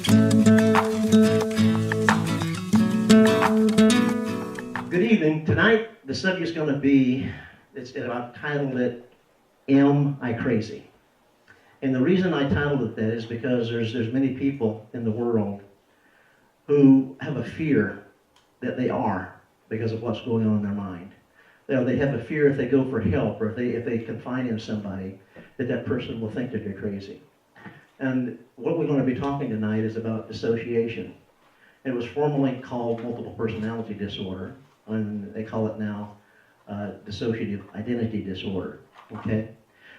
Good evening. Tonight, the subject's going to be, I've titled it, Am I Crazy? And the reason I titled it that is because there's many people in the world who have a fear that they are because of what's going on in their mind. They have a fear if they go for help or if they confide in somebody that person will think that they're crazy. And what we're going to be talking tonight is about dissociation. It was formerly called multiple personality disorder, and they call it now dissociative identity disorder. Okay.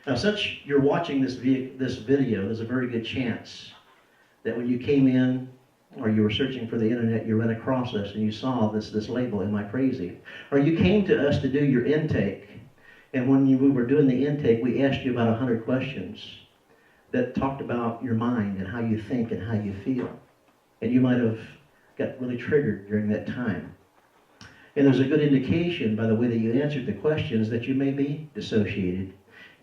Now, since you're watching this video, there's a very good chance that when you came in or you were searching for the internet, you ran across us and you saw this label, Am I Crazy? Or you came to us to do your intake, and when we were doing the intake, we asked you about 100 questions that talked about your mind and how you think and how you feel. And you might have got really triggered during that time. And there's a good indication by the way that you answered the questions that you may be dissociated.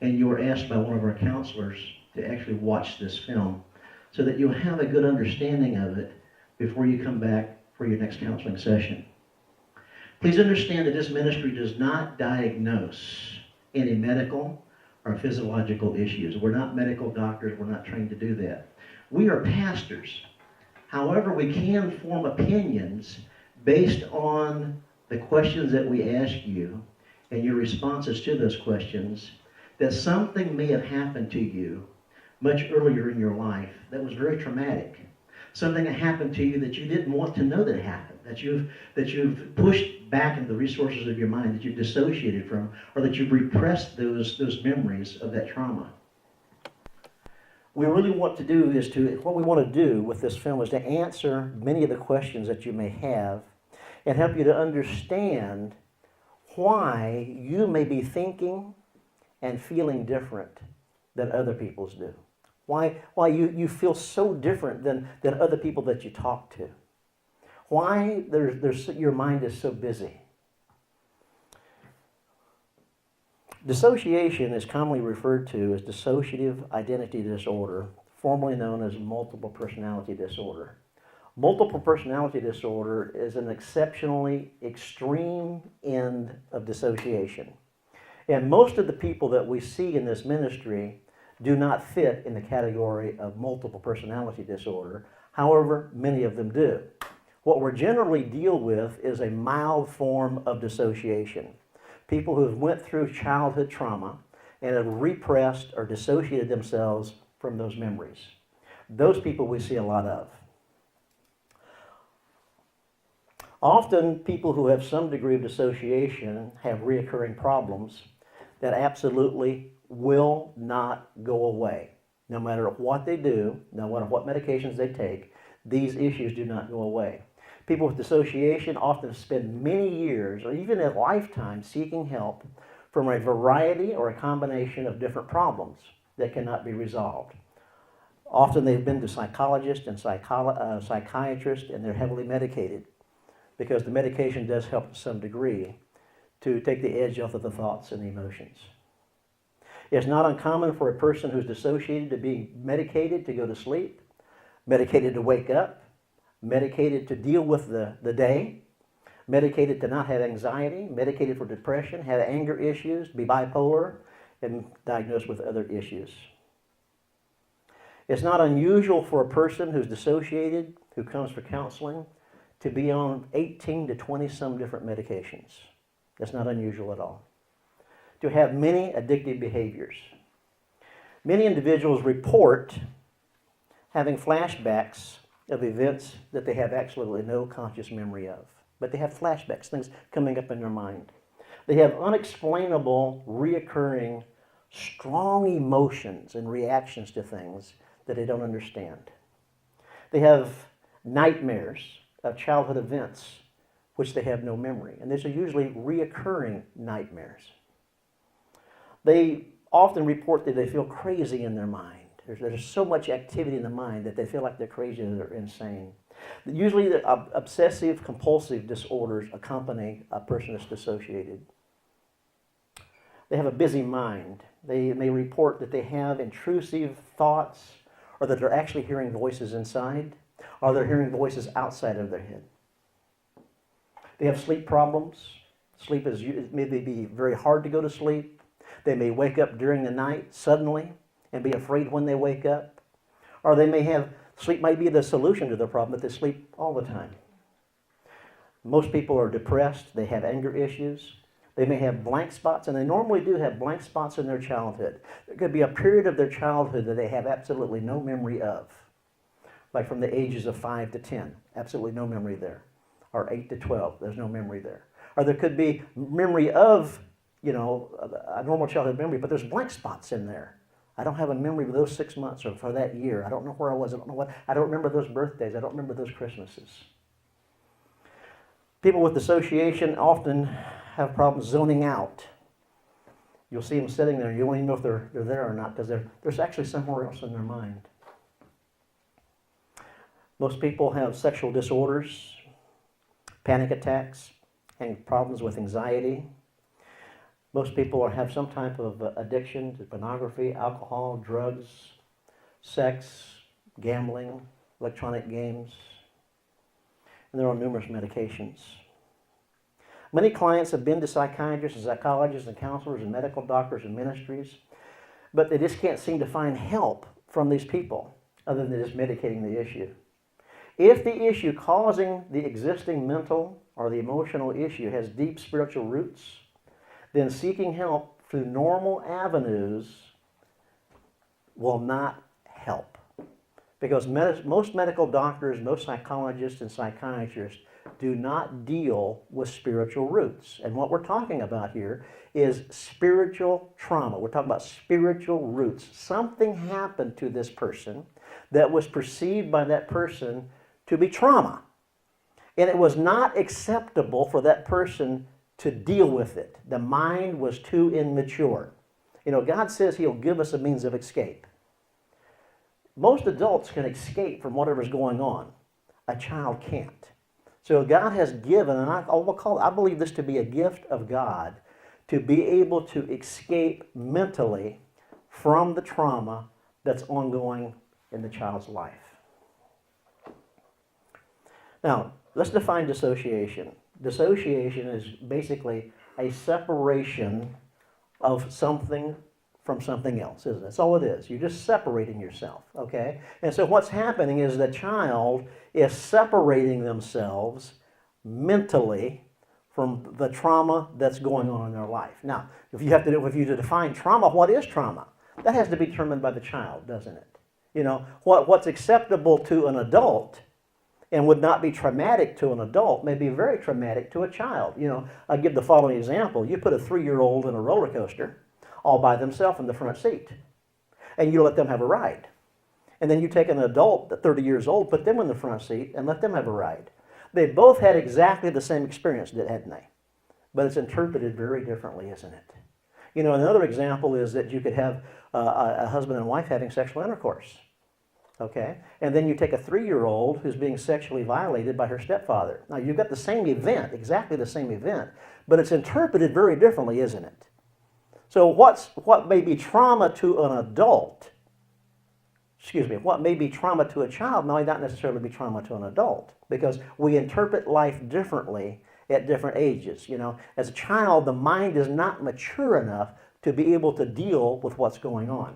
And you were asked by one of our counselors to actually watch this film so that you'll have a good understanding of it before you come back for your next counseling session. Please understand that this ministry does not diagnose any medical or physiological issues. We're not medical doctors. We're not trained to do that. We are pastors. However, we can form opinions based on the questions that we ask you and your responses to those questions, that something may have happened to you much earlier in your life that was very traumatic. Something that happened to you that you didn't want to know that happened, that you've pushed back into the resources of your mind, that you've dissociated from, or that you've repressed those memories of that trauma. What we want to do with this film is to answer many of the questions that you may have and help you to understand why you may be thinking and feeling different than other people's do. Why you feel so different than other people that you talk to. Why your mind is so busy. Dissociation is commonly referred to as dissociative identity disorder, formerly known as multiple personality disorder. Multiple personality disorder is an exceptionally extreme end of dissociation. And most of the people that we see in this ministry do not fit in the category of multiple personality disorder. However, many of them do. What we generally deal with is a mild form of dissociation. People who have went through childhood trauma and have repressed or dissociated themselves from those memories. Those people we see a lot of. Often, people who have some degree of dissociation have reoccurring problems that absolutely will not go away. No matter what they do, no matter what medications they take, these issues do not go away. People with dissociation often spend many years or even a lifetime seeking help from a variety or a combination of different problems that cannot be resolved. Often they've been to psychologists and psychiatrists, and they're heavily medicated because the medication does help to some degree to take the edge off of the thoughts and the emotions. It's not uncommon for a person who's dissociated to be medicated to go to sleep, medicated to wake up, medicated to deal with the day, medicated to not have anxiety, medicated for depression, have anger issues, be bipolar, and diagnosed with other issues. It's not unusual for a person who's dissociated, who comes for counseling, to be on 18 to 20 some different medications. That's not unusual at all. To have many addictive behaviors. Many individuals report having flashbacks of events that they have absolutely no conscious memory of. But they have flashbacks, things coming up in their mind. They have unexplainable, reoccurring, strong emotions and reactions to things that they don't understand. They have nightmares of childhood events which they have no memory. And these are usually reoccurring nightmares. They often report that they feel crazy in their mind. There's so much activity in the mind that they feel like they're crazy or they're insane. Usually the obsessive compulsive disorders accompany a person that's dissociated. They have a busy mind. They may report that they have intrusive thoughts or that they're actually hearing voices inside. Or they're hearing voices outside of their head. They have sleep problems. Sleep is it may be very hard to go to sleep. They may wake up during the night suddenly and be afraid when they wake up. Or they may have, sleep might be the solution to their problem, but they sleep all the time. Most people are depressed. They have anger issues. They may have blank spots, and they normally do have blank spots in their childhood. There could be a period of their childhood that they have absolutely no memory of. Like from the ages of 5 to 10, absolutely no memory there. Or 8 to 12, there's no memory there. Or there could be memory of, a normal childhood memory, but there's blank spots in there. I don't have a memory of those 6 months or for that year. I don't know where I was. I don't know what. I don't remember those birthdays. I don't remember those Christmases. People with dissociation often have problems zoning out. You'll see them sitting there. You won't even know if they're there or not because they're actually somewhere else in their mind. Most people have sexual disorders, panic attacks, and problems with anxiety. Most people have some type of addiction to pornography, alcohol, drugs, sex, gambling, electronic games, and they're on numerous medications. Many clients have been to psychiatrists and psychologists and counselors and medical doctors and ministries, but they just can't seem to find help from these people other than just medicating the issue. If the issue causing the existing mental or the emotional issue has deep spiritual roots, then seeking help through normal avenues will not help. Because most medical doctors, most psychologists and psychiatrists do not deal with spiritual roots. And what we're talking about here is spiritual trauma. We're talking about spiritual roots. Something happened to this person that was perceived by that person to be trauma. And it was not acceptable for that person to deal with it. The mind was too immature. God says He'll give us a means of escape. Most adults can escape from whatever's going on. A child can't. So God has given, and I believe this to be a gift of God, to be able to escape mentally from the trauma that's ongoing in the child's life. Now, let's define dissociation. Dissociation is basically a separation of something from something else, isn't it? That's all it is. You're just separating yourself, okay? And so what's happening is the child is separating themselves mentally from the trauma that's going on in their life. Now, if you to define trauma, what is trauma? That has to be determined by the child, doesn't it? What's acceptable to an adult and would not be traumatic to an adult may be very traumatic to a child. I'll give the following example. You put a 3-year-old in a roller coaster all by themselves in the front seat, and you let them have a ride. And then you take an adult at 30 years old, put them in the front seat, and let them have a ride. They both had exactly the same experience, hadn't they? But it's interpreted very differently, isn't it? Another example is that you could have a husband and wife having sexual intercourse. Okay? And then you take a 3-year-old who's being sexually violated by her stepfather. Now, you've got the same event, exactly the same event, but it's interpreted very differently, isn't it? So what may be trauma to an adult, what may be trauma to a child may not necessarily be trauma to an adult, because we interpret life differently at different ages. As a child, the mind is not mature enough to be able to deal with what's going on.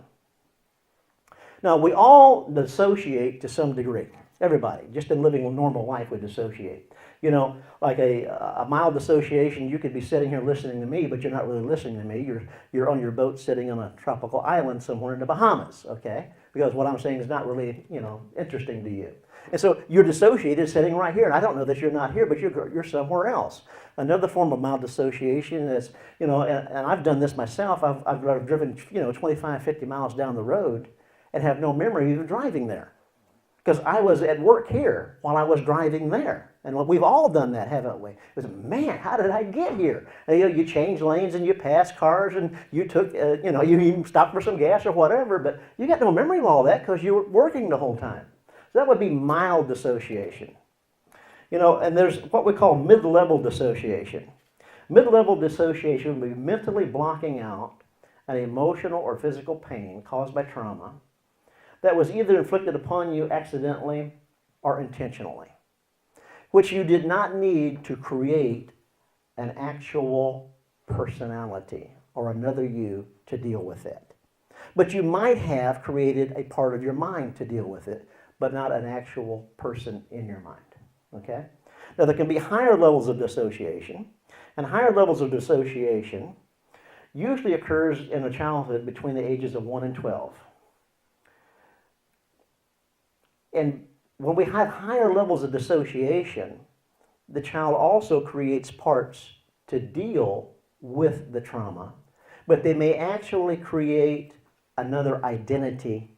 Now, we all dissociate to some degree. Everybody, just in living a normal life, we dissociate. Like a mild dissociation, you could be sitting here listening to me, but you're not really listening to me. You're on your boat sitting on a tropical island somewhere in the Bahamas, okay? Because what I'm saying is not really, interesting to you. And so you're dissociated sitting right here, and I don't know that you're not here, but you're somewhere else. Another form of mild dissociation is, and I've done this myself. I've driven, 25, 50 miles down the road and have no memory of even driving there. Because I was at work here while I was driving there. And we've all done that, haven't we? It was, man, how did I get here? And, you change lanes and you pass cars and you took, you even stopped for some gas or whatever, but you got no memory of all that because you were working the whole time. So that would be mild dissociation. And there's what we call mid-level dissociation. Mid-level dissociation would be mentally blocking out an emotional or physical pain caused by trauma that was either inflicted upon you accidentally or intentionally, which you did not need to create an actual personality or another you to deal with it. But you might have created a part of your mind to deal with it, but not an actual person in your mind. Okay? Now, there can be higher levels of dissociation, and higher levels of dissociation usually occurs in a childhood between the ages of 1 and 12. And when we have higher levels of dissociation, the child also creates parts to deal with the trauma, but they may actually create another identity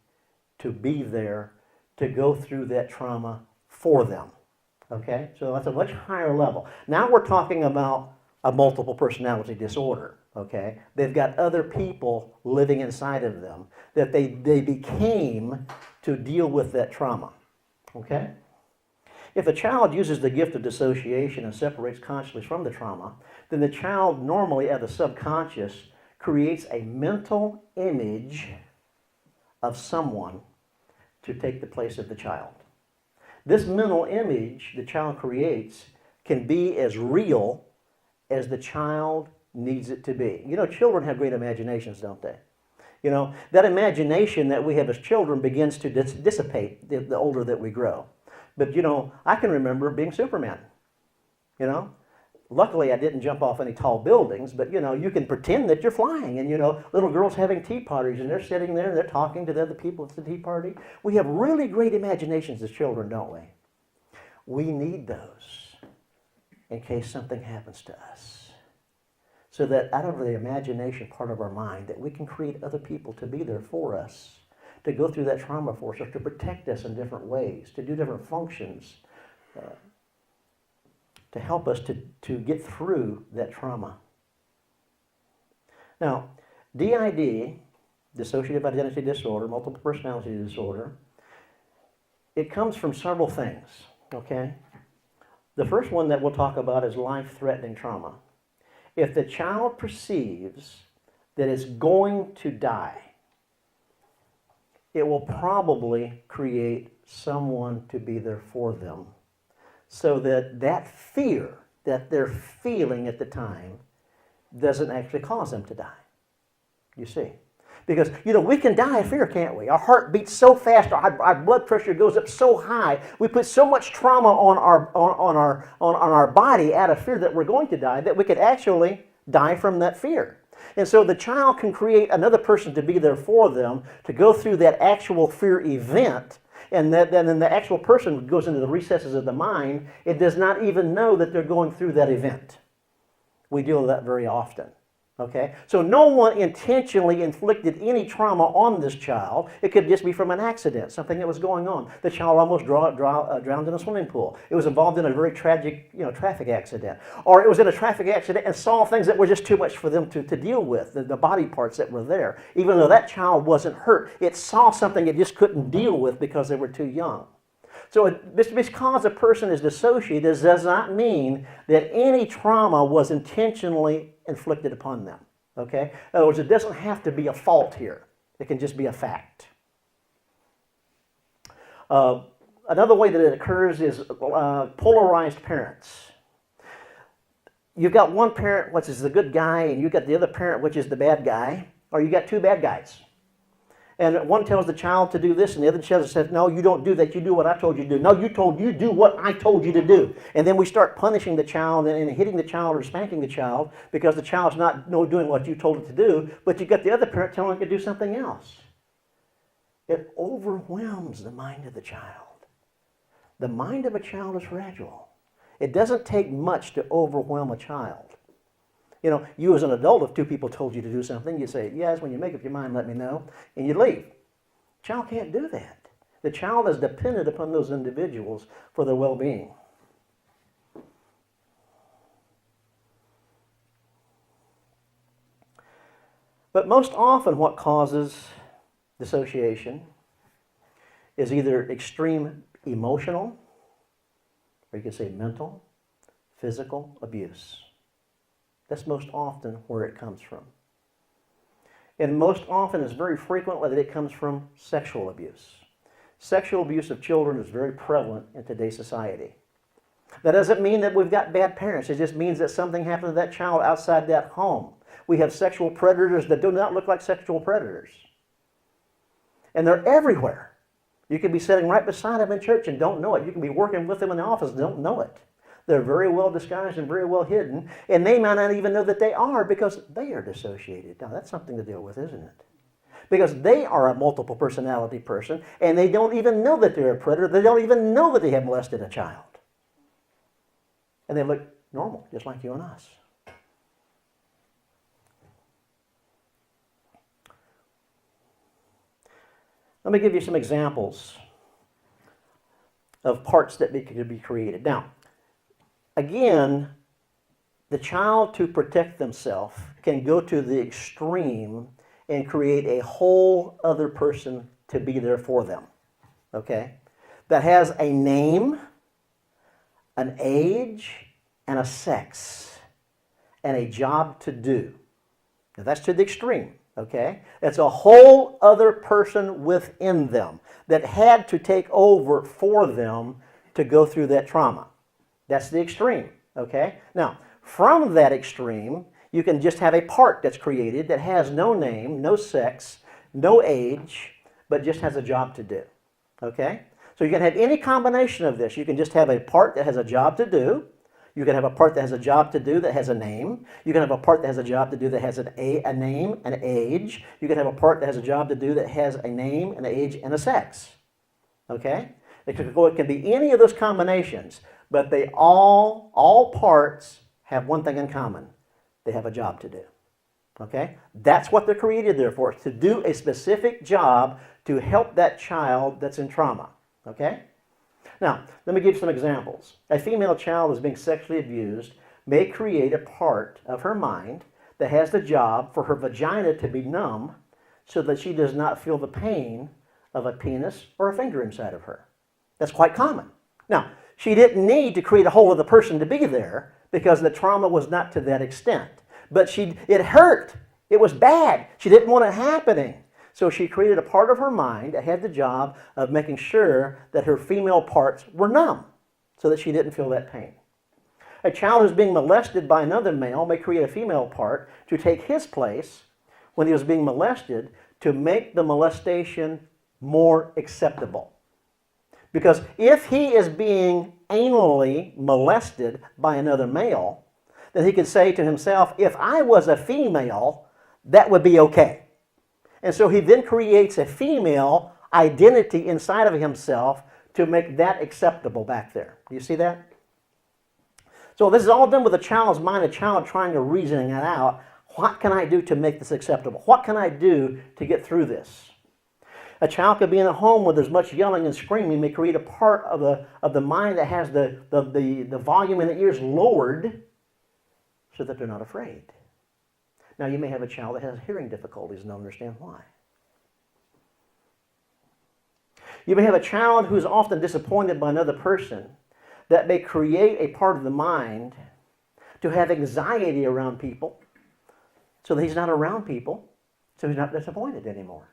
to be there to go through that trauma for them. Okay? So that's a much higher level. Now we're talking about a multiple personality disorder. Okay? They've got other people living inside of them that they became to deal with that trauma. Okay? If a child uses the gift of dissociation and separates consciously from the trauma, then the child normally at the subconscious creates a mental image of someone to take the place of the child. This mental image the child creates can be as real as the child needs it to be. You know, children have great imaginations, don't they? You know, that imagination that we have as children begins to dissipate the older that we grow. But, you know, I can remember being Superman, you know. Luckily, I didn't jump off any tall buildings, but, you know, you can pretend that you're flying. And, you know, little girls having tea parties, and they're sitting there and they're talking to the other people at the tea party. We have really great imaginations as children, don't we? We need those in case something happens to us. So that out of the imagination part of our mind, that we can create other people to be there for us, to go through that trauma for us, or to protect us in different ways, to do different functions, to help us to get through that trauma. Now, DID, dissociative identity disorder, multiple personality disorder, it comes from several things, okay? The first one that we'll talk about is life-threatening trauma. If the child perceives that it's going to die, it will probably create someone to be there for them, so that that fear that they're feeling at the time doesn't actually cause them to die. You see? Because, you know, we can die of fear, can't we? Our heart beats so fast, our blood pressure goes up so high, we put so much trauma on our body out of fear that we're going to die, that we could actually die from that fear. And so the child can create another person to be there for them, to go through that actual fear event, and then the actual person goes into the recesses of the mind. It does not even know that they're going through that event. We deal with that very often. Okay? So no one intentionally inflicted any trauma on this child. It could just be from an accident, something that was going on. The child almost drowned in a swimming pool. It was involved in a very tragic, traffic accident. Or it was in a traffic accident and saw things that were just too much for them to deal with, the body parts that were there. Even though that child wasn't hurt, it saw something it just couldn't deal with because they were too young. So because a person is dissociated, this does not mean that any trauma was intentionally inflicted upon them. Okay? In other words, it doesn't have to be a fault here. It can just be a fact. Another way that it occurs is polarized parents. You've got one parent, which is the good guy, and you've got the other parent, which is the bad guy, or you got two bad guys. And one tells the child to do this, and the other child says, no, you don't do that. You do what I told you to do. No, you do what I told you to do. And then we start punishing the child and hitting the child or spanking the child because the child's not doing what you told it to do, but you got the other parent telling it to do something else. It overwhelms the mind of the child. The mind of a child is fragile. It doesn't take much to overwhelm a child. You know, you as an adult, if two people told you to do something, you say, yes, when you make up your mind, let me know, and you leave. The child can't do that. The child is dependent upon those individuals for their well-being. But most often what causes dissociation is either extreme emotional, or you could say mental, physical abuse. That's most often where it comes from. And most often, it's very frequent that it comes from sexual abuse. Sexual abuse of children is very prevalent in today's society. That doesn't mean that we've got bad parents. It just means that something happened to that child outside that home. We have sexual predators that do not look like sexual predators. And they're everywhere. You can be sitting right beside them in church and don't know it. You can be working with them in the office and don't know it. They're very well disguised and very well hidden, and they might not even know that they are because they are dissociated. Now, that's something to deal with, isn't it? Because they are a multiple personality person, and they don't even know that they're a predator. They don't even know that they have molested a child. And they look normal, just like you and us. Let me give you some examples of parts that could be created. Now, again, the child, to protect themselves, can go to the extreme and create a whole other person to be there for them, okay? That has a name, an age, and a sex, and a job to do. Now, that's to the extreme, okay? It's a whole other person within them that had to take over for them to go through that trauma. That's the extreme, okay? Now, from that extreme, you can just have a part that's created that has no name, no sex, no age, but just has a job to do, okay? So you can have any combination of this. You can just have a part that has a job to do. You can have a part that has a job to do that has a name. You can have a part that has a job to do that has a name, an age. You can have a part that has a job to do that has a name, an age, and a sex, okay? It can be any of those combinations. But they all parts have one thing in common. They have a job to do. Okay? That's what they're created there for, to do a specific job to help that child that's in trauma. Okay? Now, let me give you some examples. A female child who's being sexually abused may create a part of her mind that has the job for her vagina to be numb so that she does not feel the pain of a penis or a finger inside of her. That's quite common. Now, she didn't need to create a whole other person to be there because the trauma was not to that extent. But it hurt. It was bad. She didn't want it happening. So she created a part of her mind that had the job of making sure that her female parts were numb so that she didn't feel that pain. A child who's being molested by another male may create a female part to take his place when he was being molested to make the molestation more acceptable. Because if he is being anally molested by another male, then he could say to himself, if I was a female, that would be okay. And so he then creates a female identity inside of himself to make that acceptable back there. Do you see that? So this is all done with a child's mind, a child trying to reason it out. What can I do to make this acceptable? What can I do to get through this? A child could be in a home where there's much yelling and screaming, may create a part of the mind that has the volume in the ears lowered so that they're not afraid. Now, you may have a child that has hearing difficulties and don't understand why. You may have a child who is often disappointed by another person that may create a part of the mind to have anxiety around people so that he's not around people, so he's not disappointed anymore.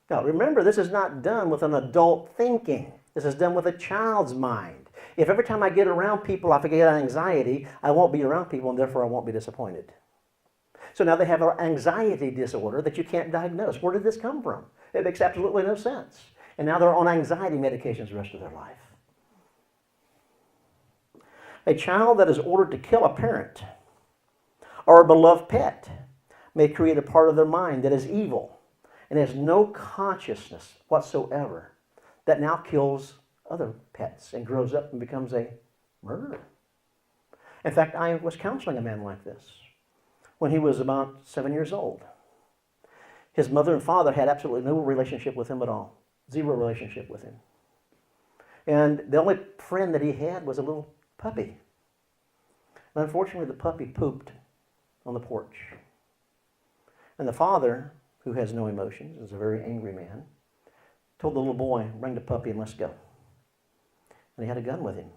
Now, remember, this is not done with an adult thinking. This is done with a child's mind. If every time I get around people I forget anxiety, I won't be around people and therefore I won't be disappointed. So now they have an anxiety disorder that you can't diagnose. Where did this come from? It makes absolutely no sense. And now they're on anxiety medications the rest of their life. A child that is ordered to kill a parent or a beloved pet may create a part of their mind that is evil and has no consciousness whatsoever that now kills other pets and grows up and becomes a murderer. In fact, I was counseling a man like this when he was about 7 years old. His mother and father had absolutely no relationship with him at all. Zero relationship with him. And the only friend that he had was a little puppy. And unfortunately, the puppy pooped on the porch. And the father, who has no emotions, is a very angry man, told the little boy, bring the puppy and let's go. And he had a gun with him.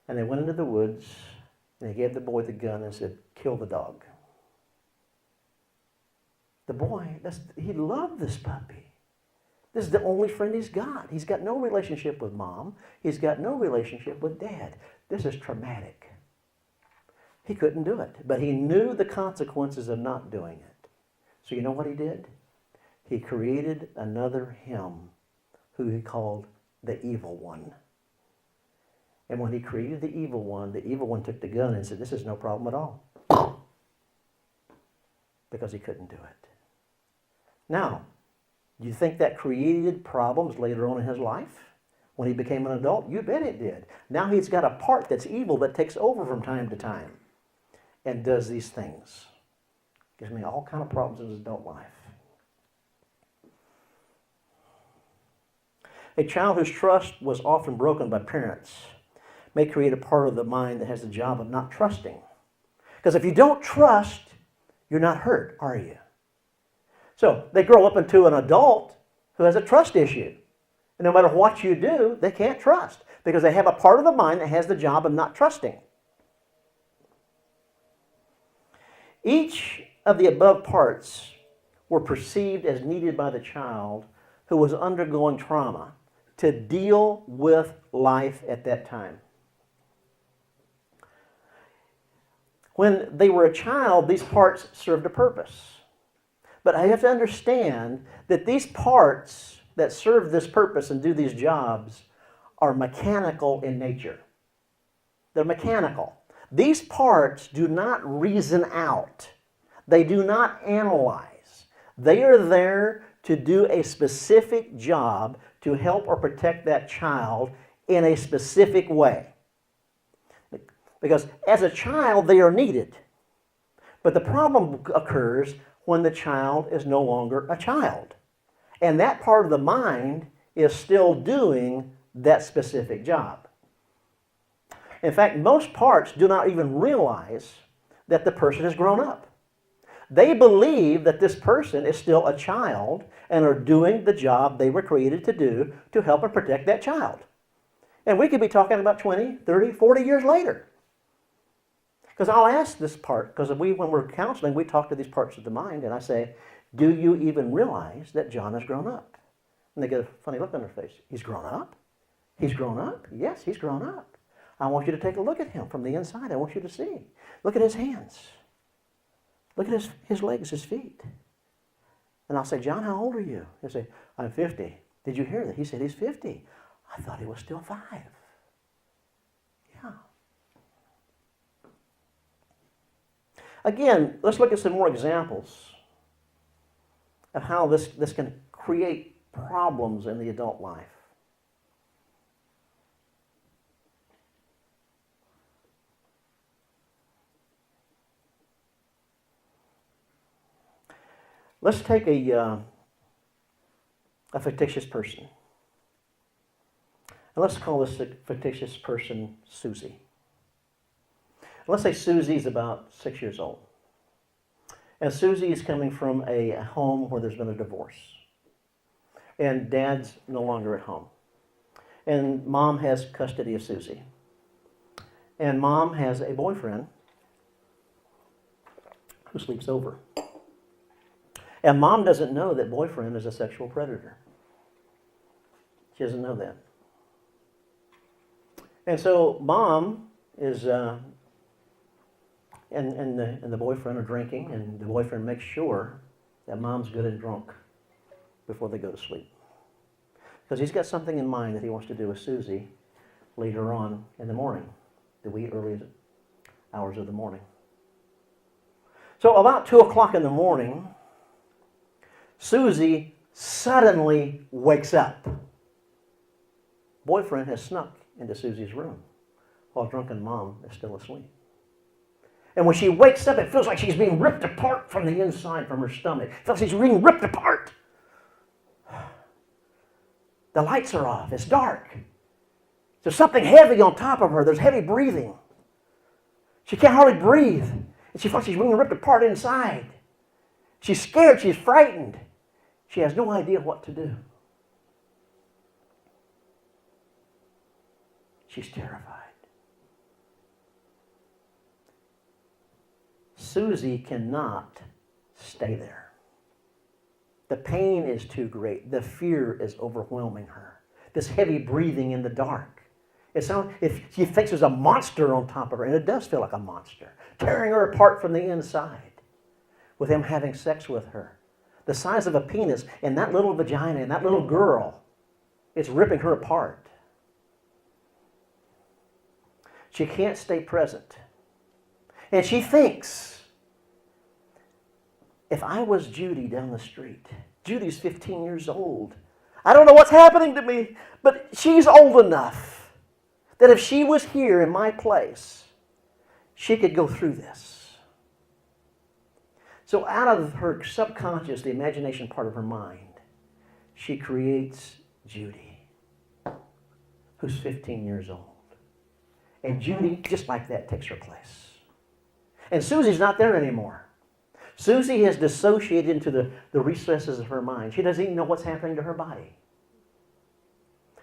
And they went into the woods, and he gave the boy the gun and said, kill the dog. The boy, he loved this puppy. This is the only friend he's got. He's got no relationship with mom. He's got no relationship with dad. This is traumatic. He couldn't do it, but he knew the consequences of not doing it. So you know what he did? He created another him who he called the evil one. And when he created the evil one took the gun and said, this is no problem at all. Because he couldn't do it. Now, do you think that created problems later on in his life? When he became an adult? You bet it did. Now he's got a part that's evil that takes over from time to time and does these things. Gives me all kind of problems in his adult life. A child whose trust was often broken by parents may create a part of the mind that has the job of not trusting. Because if you don't trust, you're not hurt, are you? So they grow up into an adult who has a trust issue. And no matter what you do, they can't trust because they have a part of the mind that has the job of not trusting. Each of the above parts were perceived as needed by the child who was undergoing trauma to deal with life at that time. When they were a child, these parts served a purpose. But I have to understand that these parts that serve this purpose and do these jobs are mechanical in nature. They're mechanical. These parts do not reason out. They do not analyze. They are there to do a specific job to help or protect that child in a specific way. Because as a child, they are needed. But the problem occurs when the child is no longer a child. And that part of the mind is still doing that specific job. In fact, most parts do not even realize that the person has grown up. They believe that this person is still a child and are doing the job they were created to do to help and protect that child. And we could be talking about 20, 30, 40 years later. Because I'll ask this part, because when we're counseling, we talk to these parts of the mind, and I say, do you even realize that John has grown up? And they get a funny look on their face. He's grown up? He's grown up? Yes, he's grown up. I want you to take a look at him from the inside. I want you to see. Look at his hands. Look at his legs, his feet. And I'll say, John, how old are you? He'll say, I'm 50. Did you hear that? He said he's 50. I thought he was still 5. Yeah. Again, let's look at some more examples of how this can create problems in the adult life. Let's take a fictitious person. And let's call this fictitious person Susie. Let's say Susie's about 6 years old. And Susie is coming from a home where there's been a divorce. And dad's no longer at home. And mom has custody of Susie. And mom has a boyfriend who sleeps over. And mom doesn't know that boyfriend is a sexual predator. She doesn't know that. And so mom is, and the boyfriend are drinking, and the boyfriend makes sure that mom's good and drunk before they go to sleep. Because he's got something in mind that he wants to do with Susie later on in the morning, the wee early hours of the morning. So about 2 o'clock in the morning, Susie suddenly wakes up. Boyfriend has snuck into Susie's room while drunken mom is still asleep. And when she wakes up, it feels like she's being ripped apart from the inside, from her stomach. It feels like she's being ripped apart. The lights are off. It's dark. There's something heavy on top of her. There's heavy breathing. She can't hardly breathe. And she feels like she's being ripped apart inside. She's scared. She's frightened. She has no idea what to do. She's terrified. Susie cannot stay there. The pain is too great. The fear is overwhelming her. This heavy breathing in the dark. If she thinks there's a monster on top of her, and it does feel like a monster, tearing her apart from the inside, with him having sex with her. The size of a penis in that little vagina, in that little girl, it's ripping her apart. She can't stay present. And she thinks, if I was Judy down the street, Judy's 15 years old. I don't know what's happening to me, but she's old enough that if she was here in my place, she could go through this. So out of her subconscious, the imagination part of her mind, she creates Judy, who's 15 years old. And Judy, just like that, takes her place. And Susie's not there anymore. Susie has dissociated into the recesses of her mind. She doesn't even know what's happening to her body.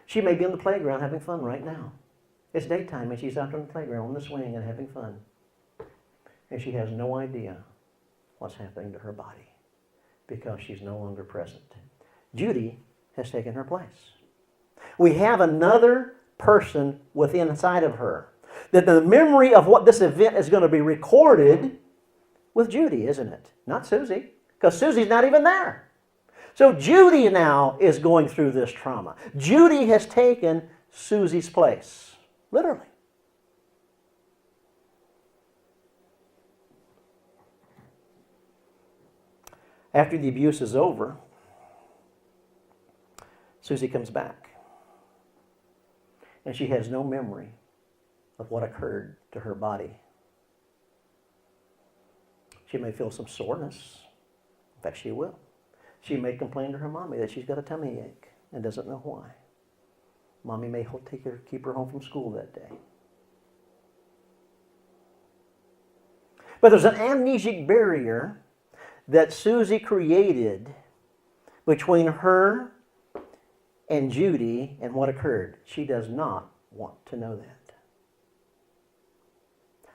She may be on the playground having fun right now. It's daytime and she's out on the playground on the swing and having fun. And she has no idea what's happening to her body because she's no longer present. Judy has taken her place. We have another person within inside of her. That the memory of what this event is going to be recorded with Judy, isn't it? Not Susie, because Susie's not even there. So Judy now is going through this trauma. Judy has taken Susie's place, literally. After the abuse is over, Susie comes back. And she has no memory of what occurred to her body. She may feel some soreness. In fact, she will. She may complain to her mommy that she's got a tummy ache and doesn't know why. Mommy may keep her home from school that day. But there's an amnesic barrier that Susie created between her and Judy and what occurred. She does not want to know that.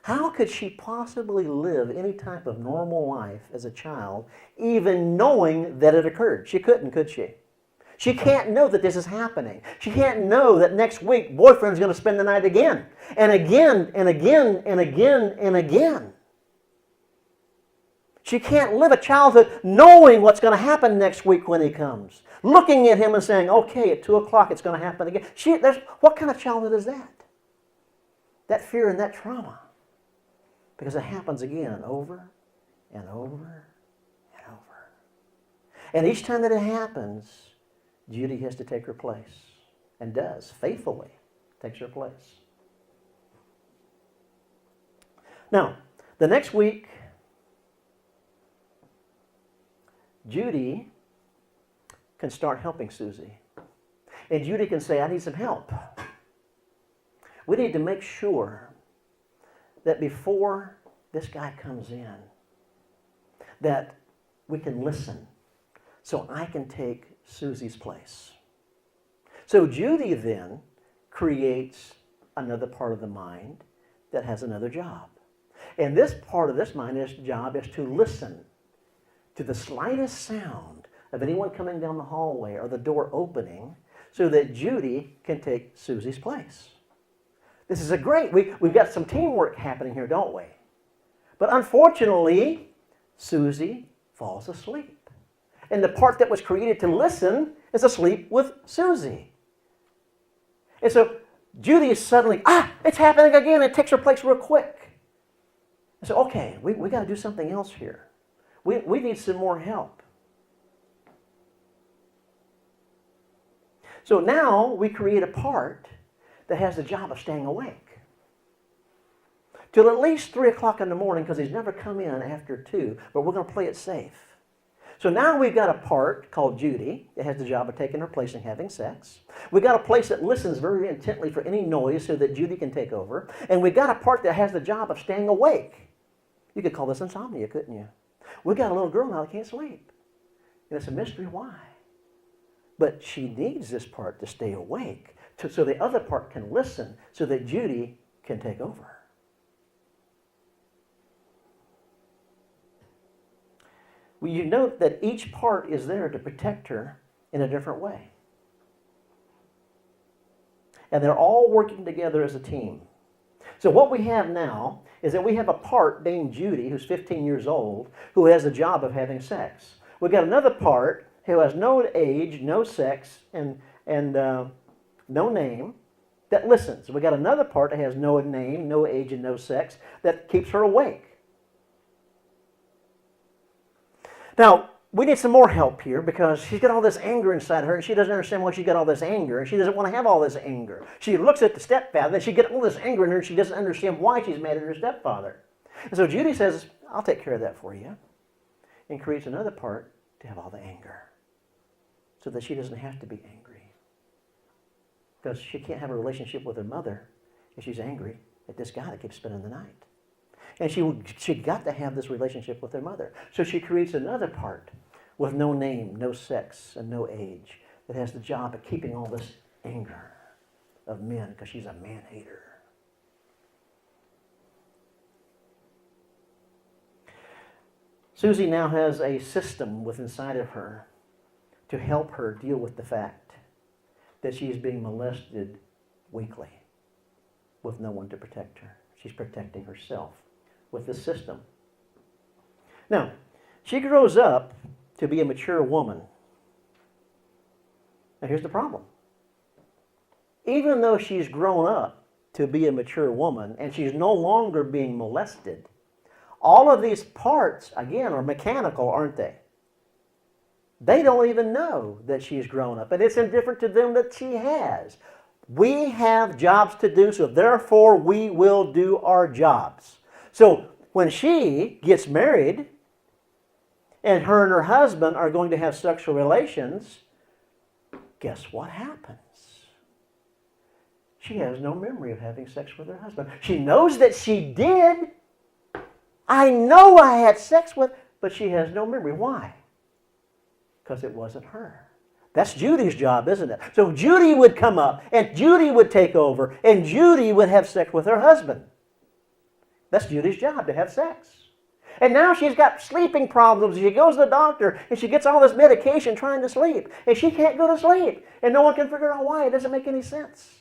How could she possibly live any type of normal life as a child, even knowing that it occurred? She couldn't, could she? She can't know that this is happening. She can't know that next week boyfriend's going to spend the night again, and again, and again, and again, and again. She can't live a childhood knowing what's going to happen next week when he comes. Looking at him and saying, okay, at 2 o'clock it's going to happen again. What kind of childhood is that? That fear and that trauma. Because it happens again over and over and over. And each time that it happens, Judy has to take her place. And does, faithfully takes her place. Now, the next week, Judy can start helping Susie. And Judy can say, I need some help. We need to make sure that before this guy comes in, that we can listen so I can take Susie's place. So Judy then creates another part of the mind that has another job. And this part of this mind's job is to listen to the slightest sound of anyone coming down the hallway or the door opening so that Judy can take Susie's place. This is we've got some teamwork happening here, don't we? But unfortunately, Susie falls asleep. And the part that was created to listen is asleep with Susie. And so Judy is suddenly, it's happening again, and takes her place real quick. And so, okay, we got to do something else here. We need some more help. So now we create a part that has the job of staying awake till at least 3 o'clock in the morning, because he's never come in after 2, but we're going to play it safe. So now we've got a part called Judy that has the job of taking her place and having sex. We've got a place that listens very intently for any noise so that Judy can take over. And we've got a part that has the job of staying awake. You could call this insomnia, couldn't you? We've got a little girl now that can't sleep. And it's a mystery why. But she needs this part to stay awake so the other part can listen so that Judy can take over. Well, you note that each part is there to protect her in a different way. And they're all working together as a team. So what we have now is that we have a part named Judy, who's 15 years old, who has the job of having sex. We've got another part who has no age, no sex, and no name, that listens. We've got another part that has no name, no age, and no sex, that keeps her awake. Now, we need some more help here because she's got all this anger inside her and she doesn't understand why she's got all this anger and she doesn't want to have all this anger. She looks at the stepfather and she gets all this anger in her and she doesn't understand why she's mad at her stepfather. And so Judy says, I'll take care of that for you, and creates another part to have all the anger so that she doesn't have to be angry. Because she can't have a relationship with her mother if she's angry at this guy that keeps spending the night. And she got to have this relationship with her mother. So she creates another part with no name, no sex, and no age that has the job of keeping all this anger of men because she's a man-hater. Susie now has a system within inside of her to help her deal with the fact that she's being molested weekly with no one to protect her. She's protecting herself with this system. Now, she grows up to be a mature woman. Now here's the problem. Even though she's grown up to be a mature woman and she's no longer being molested, all of these parts, again, are mechanical, aren't they? They don't even know that she's grown up, and it's indifferent to them that she has. We have jobs to do, so therefore we will do our jobs. So when she gets married and her husband are going to have sexual relations, guess what happens? She has no memory of having sex with her husband. She knows that she did. I know I had sex with, but she has no memory. Why? Because it wasn't her. That's Judy's job, isn't it? So Judy would come up, and Judy would take over, and Judy would have sex with her husband. That's Judy's job, to have sex. And now she's got sleeping problems. She goes to the doctor, and she gets all this medication trying to sleep, and she can't go to sleep, and no one can figure out why. It doesn't make any sense.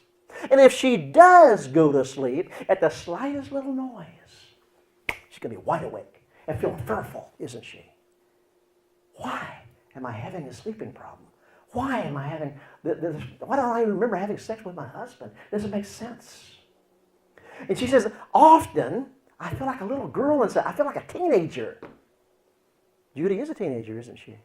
And if she does go to sleep at the slightest little noise, she's going to be wide awake and feel fearful, isn't she? Why am I having a sleeping problem? Why am I having this? Why don't I remember having sex with my husband? It doesn't make sense. And she says, often I feel like a little girl inside. I feel like a teenager. Judy is a teenager, isn't she?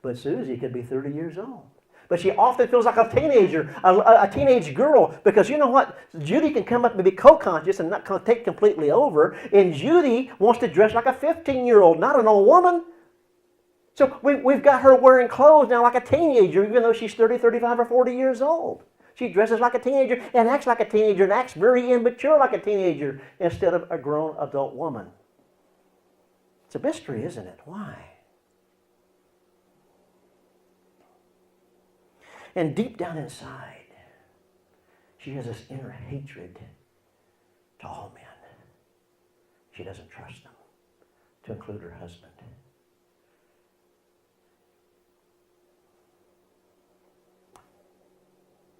But Susie could be 30 years old. But she often feels like a teenager, a teenage girl, because you know what? Judy can come up and be co-conscious and not take completely over, and Judy wants to dress like a 15-year-old, not an old woman. So we've got her wearing clothes now like a teenager, even though she's 30, 35, or 40 years old. She dresses like a teenager and acts like a teenager and acts very immature like a teenager instead of a grown adult woman. It's a mystery, isn't it? Why? And deep down inside, she has this inner hatred to all men. She doesn't trust them, to include her husband.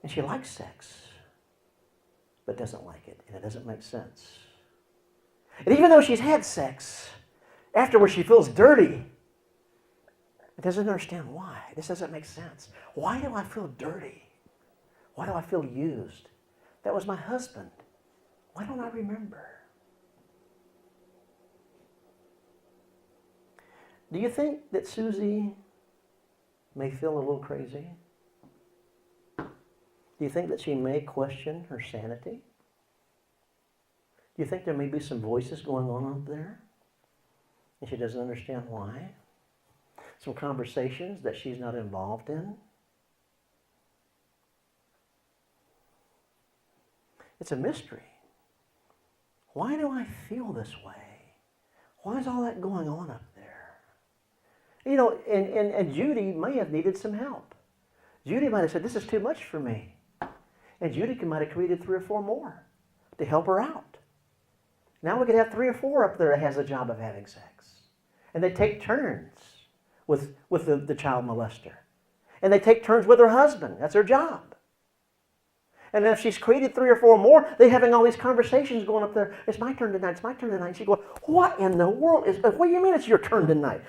And she likes sex, but doesn't like it, and it doesn't make sense. And even though she's had sex, afterwards she feels dirty. It doesn't understand why. This doesn't make sense. Why do I feel dirty? Why do I feel used? That was my husband. Why don't I remember? Do you think that Susie may feel a little crazy? Do you think that she may question her sanity? Do you think there may be some voices going on up there and she doesn't understand why? Some conversations that she's not involved in? It's a mystery. Why do I feel this way? Why is all that going on up there? You know, and Judy may have needed some help. Judy might have said, this is too much for me. And Judy might have created 3 or 4 more to help her out. Now we could have 3 or 4 up there that has a job of having sex. And they take turns. with the child molester. And they take turns with her husband. That's their job. And then if she's created 3 or 4 more, they're having all these conversations going up there. It's my turn tonight. It's my turn tonight. And she's going, what in the world is, what do you mean it's your turn tonight?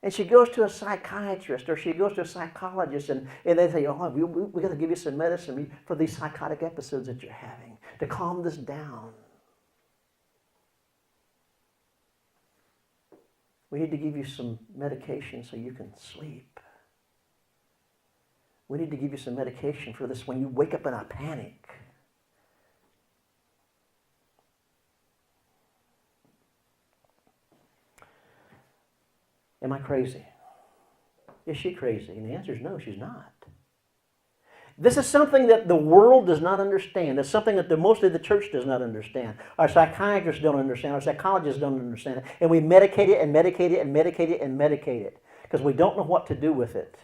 And she goes to a psychiatrist or she goes to a psychologist and they say, oh, we got to give you some medicine for these psychotic episodes that you're having to calm this down. We need to give you some medication so you can sleep. We need to give you some medication for this when you wake up in a panic. Am I crazy? Is she crazy? And the answer is no, she's not. This is something that the world does not understand. It's something that mostly the church does not understand. Our psychiatrists don't understand. Our psychologists don't understand it. And we medicate it and medicate it and medicate it and medicate it because we don't know what to do with it.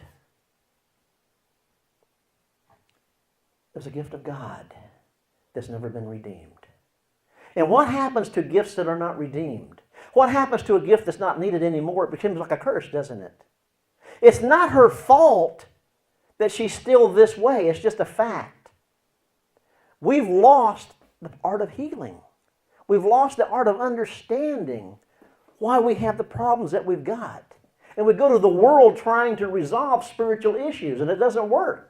There's a gift of God that's never been redeemed. And what happens to gifts that are not redeemed? What happens to a gift that's not needed anymore? It becomes like a curse, doesn't it? It's not her fault that she's still this way. It's just a fact. We've lost the art of healing. We've lost the art of understanding why we have the problems that we've got. And we go to the world trying to resolve spiritual issues, and it doesn't work.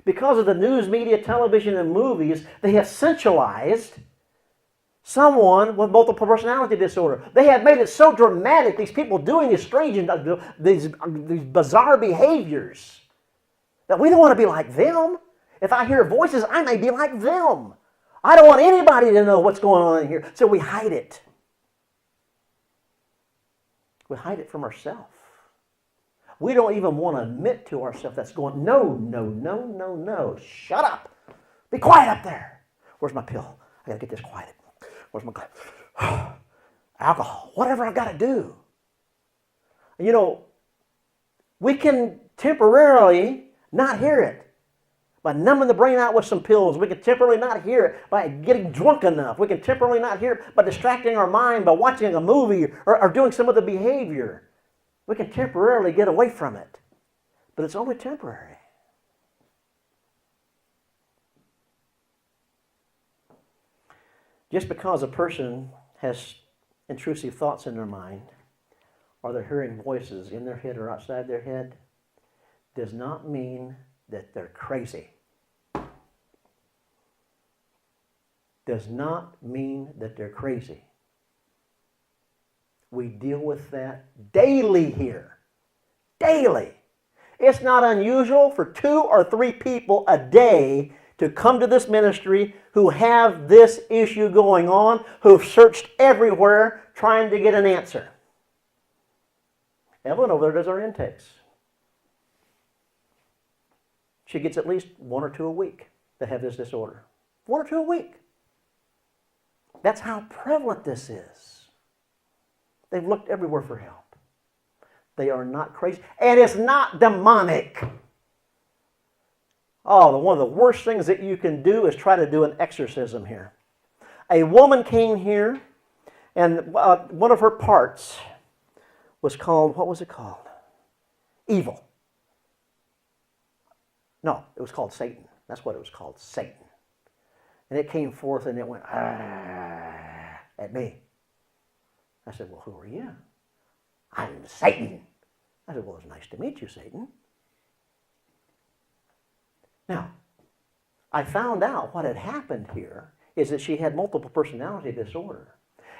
Because of the news, media, television, and movies, they have centralized someone with multiple personality disorder. They have made it so dramatic, these people doing these strange and these bizarre behaviors, that we don't want to be like them. If I hear voices, I may be like them. I don't want anybody to know what's going on in here, so we hide it. We hide it from ourselves. We don't even want to admit to ourselves that's going, no, no, no, no, no. Shut up. Be quiet up there. Where's my pill? I got to get this quiet. Where's my glass? Alcohol. Whatever I've got to do. You know, we can temporarily not hear it. By numbing the brain out with some pills, we can temporarily not hear it by getting drunk enough. We can temporarily not hear it by distracting our mind by watching a movie or doing some other behavior. We can temporarily get away from it, but it's only temporary. Just because a person has intrusive thoughts in their mind, or they're hearing voices in their head or outside their head, does not mean that they're crazy. Does not mean that they're crazy. We deal with that daily here. Daily. It's not unusual for 2 or 3 people a day to come to this ministry who have this issue going on, who've searched everywhere trying to get an answer. Evelyn over there does our intakes. She gets at least 1 or 2 a week that have this disorder. 1 or 2 a week. That's how prevalent this is. They've looked everywhere for help. They are not crazy. And it's not demonic. Oh, one of the worst things that you can do is try to do an exorcism here. A woman came here, and one of her parts was called, what was it called? Evil. No, it was called Satan. That's what it was called, Satan. And it came forth and it went, at me. I said, well, who are you? I'm Satan. I said, well, it's nice to meet you, Satan. Now, I found out what had happened here is that she had multiple personality disorder.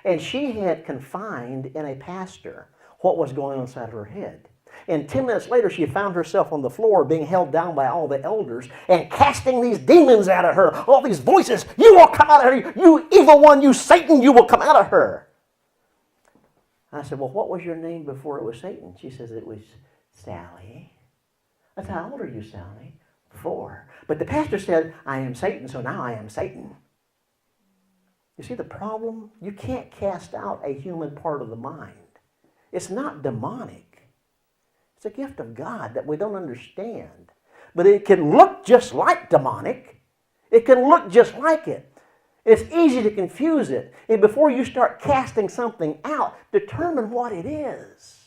And she had confined in a pastor what was going on inside her head. And 10 minutes later, she found herself on the floor being held down by all the elders and casting these demons out of her. All these voices, you will come out of her. You evil one, you Satan, you will come out of her. I said, well, what was your name before it was Satan? She says, it was Sally. I said, how old are you, Sally? 4. But the pastor said, I am Satan, so now I am Satan. You see the problem? You can't cast out a human part of the mind. It's not demonic. It's a gift of God that we don't understand. But it can look just like demonic. It can look just like it. It's easy to confuse it. And before you start casting something out, determine what it is.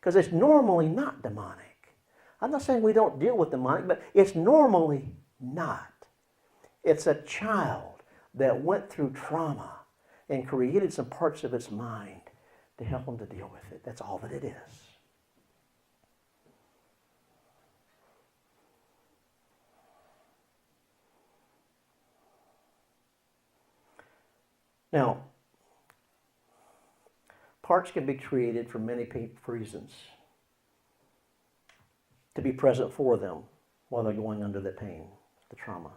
Because it's normally not demonic. I'm not saying we don't deal with demonic, but it's normally not. It's a child that went through trauma and created some parts of its mind to help them to deal with it. That's all that it is. Now, parts can be created for many reasons. To be present for them while they're going under the pain, the trauma.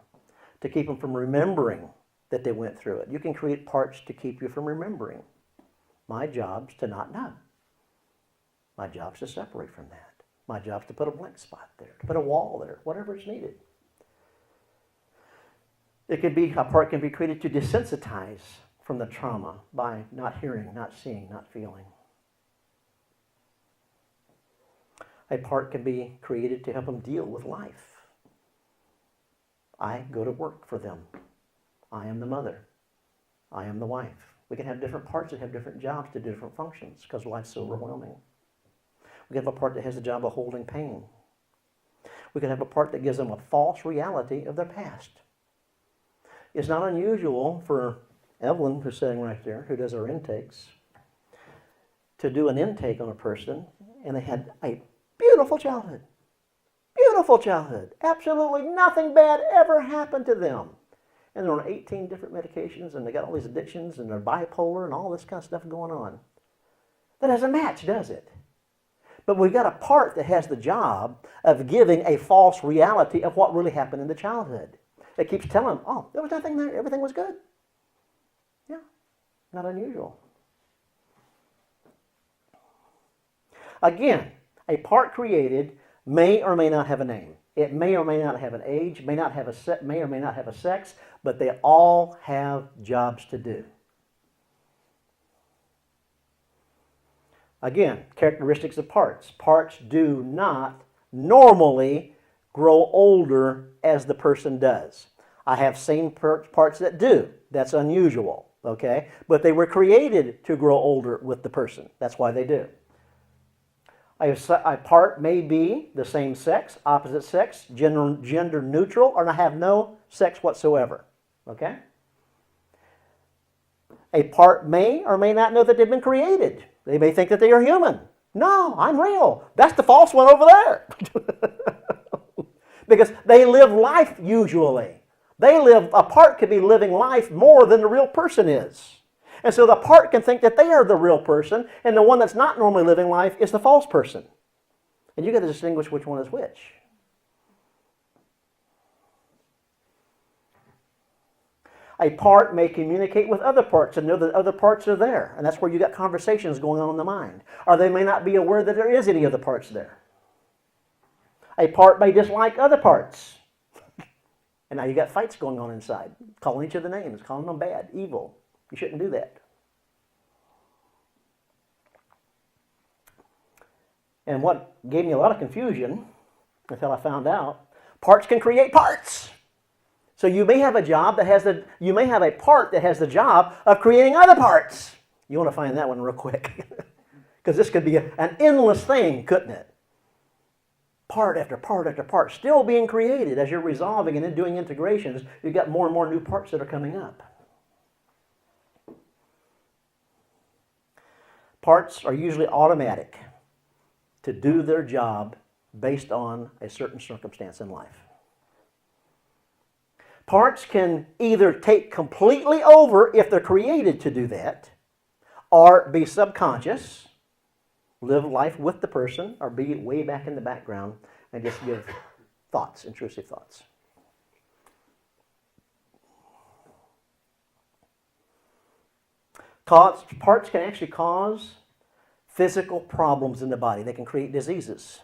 To keep them from remembering that they went through it. You can create parts to keep you from remembering. My job's to not know. My job's to separate from that. My job's to put a blank spot there, to put a wall there, whatever is needed. A part can be created to desensitize from the trauma by not hearing, not seeing, not feeling. A part can be created to help them deal with life. I go to work for them. I am the mother. I am the wife. We can have different parts that have different jobs to do different functions because life's so overwhelming. We can have a part that has the job of holding pain. We can have a part that gives them a false reality of their past. It's not unusual for Evelyn, who's sitting right there, who does our intakes, to do an intake on a person, and they had a beautiful childhood. Beautiful childhood. Absolutely nothing bad ever happened to them. And they're on 18 different medications, and they got all these addictions, and they're bipolar, and all this kind of stuff going on. That doesn't match, does it? But we've got a part that has the job of giving a false reality of what really happened in the childhood. It keeps telling them, oh, there was nothing there, everything was good. Yeah, not unusual. Again, a part created may or may not have a name. It may or may not have an age, may or may not have a sex, but they all have jobs to do. Again, characteristics of parts. Parts do not normally grow older as the person does. I have seen parts that do. That's unusual, okay? But they were created to grow older with the person. That's why they do. A part may be the same sex, opposite sex, gender neutral, or have no sex whatsoever. Okay? A part may or may not know that they've been created. They may think that they are human. No, I'm real. That's the false one over there. Because they live life usually. A part could be living life more than the real person is. And so the part can think that they are the real person, and the one that's not normally living life is the false person. And you got to distinguish which one is which. A part may communicate with other parts and know that other parts are there. And that's where you got conversations going on in the mind. Or they may not be aware that there is any other parts there. A part may dislike other parts. And now you got fights going on inside. Calling each other names, calling them bad, evil. You shouldn't do that. And what gave me a lot of confusion until I found out, parts can create parts. So you may have a part that has the job of creating other parts. You want to find that one real quick. Because this could be an endless thing, couldn't it? Part after part after part, still being created as you're resolving and then doing integrations. You've got more and more new parts that are coming up. Parts are usually automatic to do their job based on a certain circumstance in life. Parts can either take completely over if they're created to do that, or be subconscious, live life with the person, or be way back in the background and just give thoughts, intrusive thoughts. Parts can actually cause physical problems in the body. They can create diseases.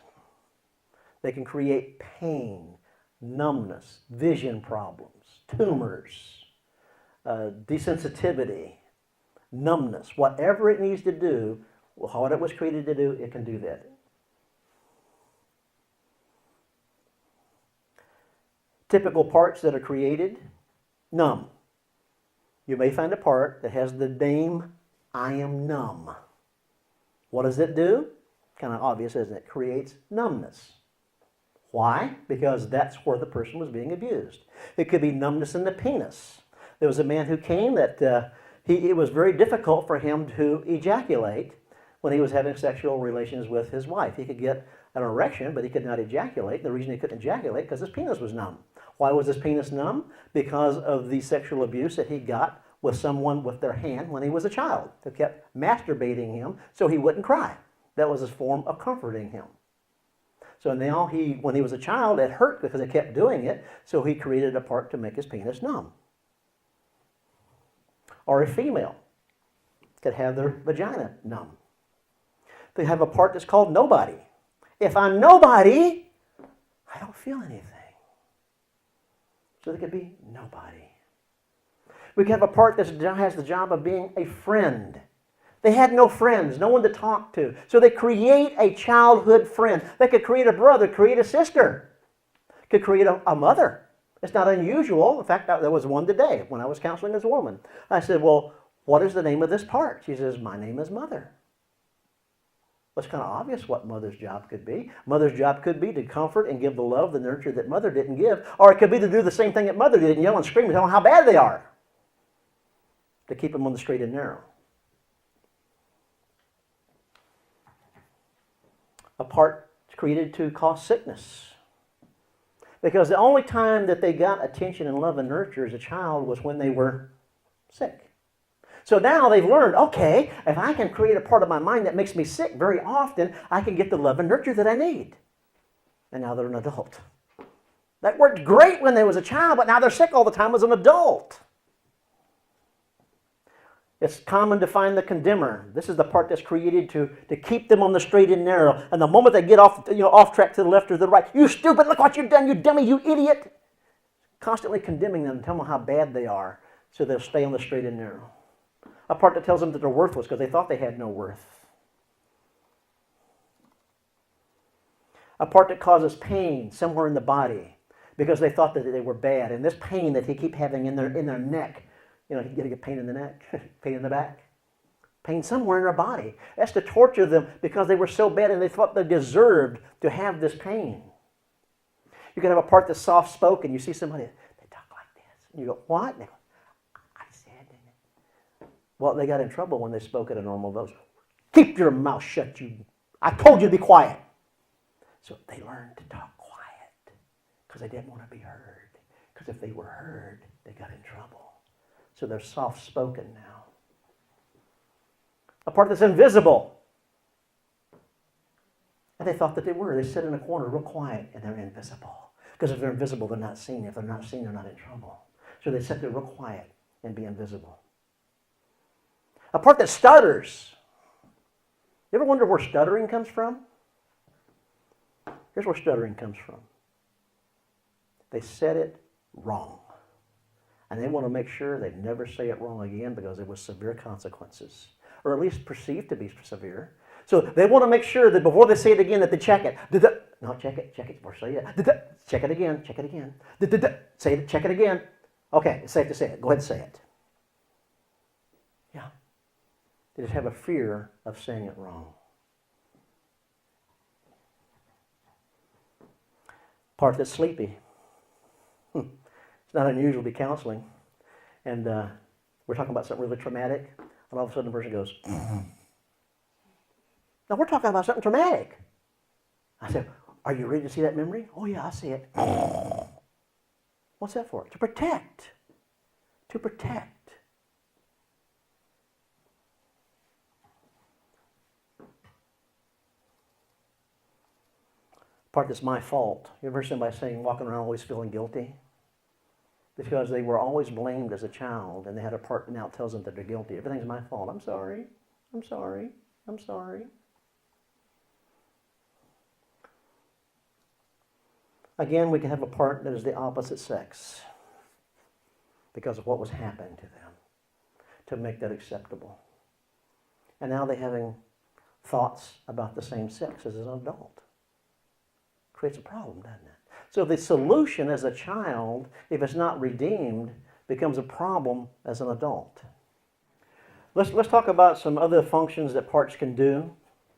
They can create pain, numbness, vision problems, tumors, desensitivity, numbness. Whatever it needs to do, what it was created to do, it can do that. Typical parts that are created, numb. You may find a part that has the name, I am numb. What does it do? Kind of obvious, isn't it? It creates numbness. Why? Because that's where the person was being abused. It could be numbness in the penis. There was a man who came that it was very difficult for him to ejaculate when he was having sexual relations with his wife. He could get an erection, but he could not ejaculate. The reason he couldn't ejaculate because his penis was numb. Why was his penis numb? Because of the sexual abuse that he got with someone with their hand when he was a child, who kept masturbating him so he wouldn't cry. That was his form of comforting him. So now when he was a child, it hurt because he kept doing it, so he created a part to make his penis numb. Or a female could have their vagina numb. They have a part that's called nobody. If I'm nobody, I don't feel anything. So they could be nobody. We could have a part that has the job of being a friend. They had no friends, no one to talk to. So they create a childhood friend. They could create a brother, create a sister, could create a mother. It's not unusual. In fact, there was one today when I was counseling this woman. I said, well, what is the name of this part? She says, my name is Mother. Well, it's kind of obvious what Mother's job could be. Mother's job could be to comfort and give the love, the nurture that Mother didn't give. Or it could be to do the same thing that Mother did and yell and scream and tell them how bad they are. To keep them on the straight and narrow. A part created to cause sickness. Because the only time that they got attention and love and nurture as a child was when they were sick. So now they've learned, okay, if I can create a part of my mind that makes me sick very often, I can get the love and nurture that I need. And now they're an adult. That worked great when they was a child, but now they're sick all the time as an adult. It's common to find the condemner. This is the part that's created to keep them on the straight and narrow. And the moment they get off track to the left or the right, you stupid, look what you've done, you dummy, you idiot. Constantly condemning them, telling them how bad they are, so they'll stay on the straight and narrow. A part that tells them that they're worthless because they thought they had no worth. A part that causes pain somewhere in the body because they thought that they were bad. And this pain that they keep having in their neck, you get pain in the neck, pain in the back, pain somewhere in their body. That's to torture them because they were so bad and they thought they deserved to have this pain. You can have a part that's soft-spoken. You see somebody, they talk like this. And you go, what? And they go, I said. Well, they got in trouble when they spoke at a normal voice. Keep your mouth shut, I told you to be quiet. So they learned to talk quiet because they didn't want to be heard. Because if they were heard, they got in trouble. So they're soft-spoken now. A part that's invisible. And they thought that they were. They sit in a corner real quiet and they're invisible. Because if they're invisible, they're not seen. If they're not seen, they're not in trouble. So they sit there real quiet and be invisible. A part that stutters. You ever wonder where stuttering comes from? Here's where stuttering comes from. They said it wrong. And they want to make sure they never say it wrong again because there was severe consequences. Or at least perceived to be severe. So they want to make sure that before they say it again that they check it. No, check it before say it. Check it again. Say it, check it again. Okay, it's safe to say it. Go ahead and say it. Yeah. They just have a fear of saying it wrong. Part that's sleepy. It's not unusual to be counseling. And we're talking about something really traumatic. And all of a sudden the person goes, Now we're talking about something traumatic. I said, are you ready to see that memory? Oh yeah, I see it. What's that for? To protect. To protect. Part that's my fault. You ever heard somebody saying, walking around always feeling guilty? Because they were always blamed as a child, and they had a part that now tells them that they're guilty. Everything's my fault. I'm sorry. I'm sorry. I'm sorry. Again, we can have a part that is the opposite sex because of what was happening to them to make that acceptable. And now they're having thoughts about the same sex as an adult. Creates a problem, doesn't it? So the solution as a child, if it's not redeemed, becomes a problem as an adult. Let's talk about some other functions that parts can do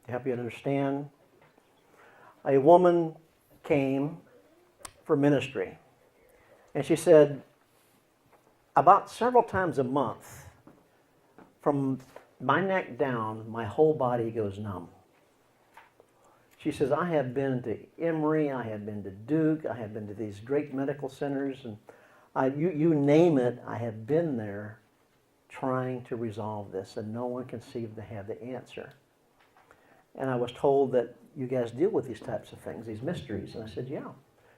to help you understand. A woman came for ministry, and she said, about several times a month, from my neck down, my whole body goes numb. She says, I have been to Emory, I have been to Duke, I have been to these great medical centers, and you name it, I have been there trying to resolve this, and no one can seem to have the answer. And I was told that you guys deal with these types of things, these mysteries. And I said, yeah.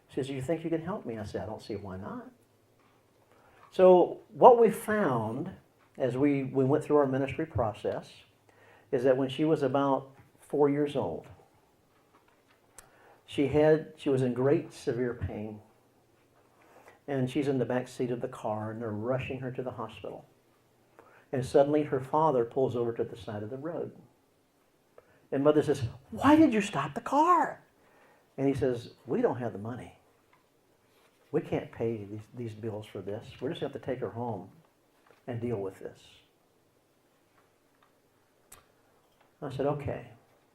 She says, you think you can help me? I said, I don't see why not. So what we found as we went through our ministry process is that when she was about 4 years old, she was in great severe pain. And she's in the back seat of the car, and they're rushing her to the hospital. And suddenly her father pulls over to the side of the road. And Mother says, why did you stop the car? And he says, we don't have the money. We can't pay these bills for this. We're just going to have to take her home and deal with this. I said, okay.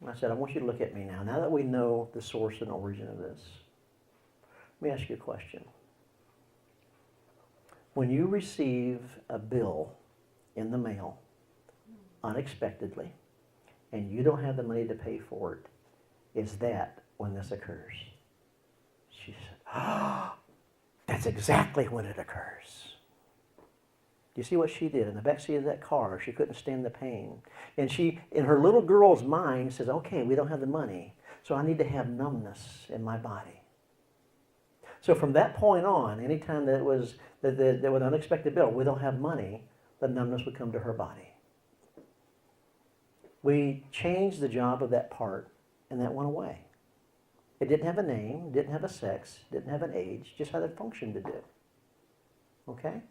I said, I want you to look at me now. Now that we know the source and origin of this, let me ask you a question. When you receive a bill in the mail unexpectedly, and you don't have the money to pay for it, is that when this occurs? She said, oh, that's exactly when it occurs. Do you see what she did? In the backseat of that car, she couldn't stand the pain. And she, in her little girl's mind, says, okay, we don't have the money, so I need to have numbness in my body. So from that point on, anytime there was an unexpected bill, we don't have money, the numbness would come to her body. We changed the job of that part, and that went away. It didn't have a name, didn't have a sex, didn't have an age, just had a function to do. Okay?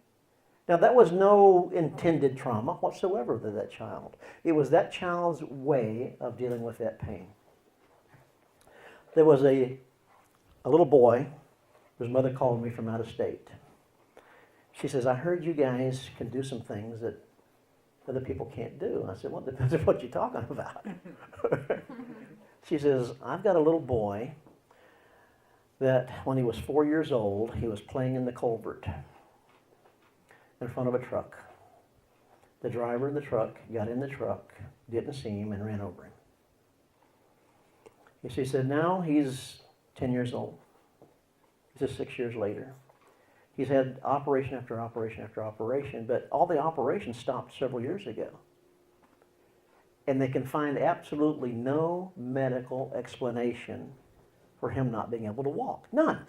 Now, that was no intended trauma whatsoever to that child. It was that child's way of dealing with that pain. There was a little boy whose mother called me from out of state. She says, I heard you guys can do some things that other people can't do. I said, well, it depends on what you're talking about. She says, I've got a little boy that when he was 4 years old, he was playing in the culvert in front of a truck. The driver of the truck got in the truck, didn't see him, and ran over him. She said, now he's 10 years old. This is 6 years later. He's had operation after operation after operation, but all the operations stopped several years ago. And they can find absolutely no medical explanation for him not being able to walk. None.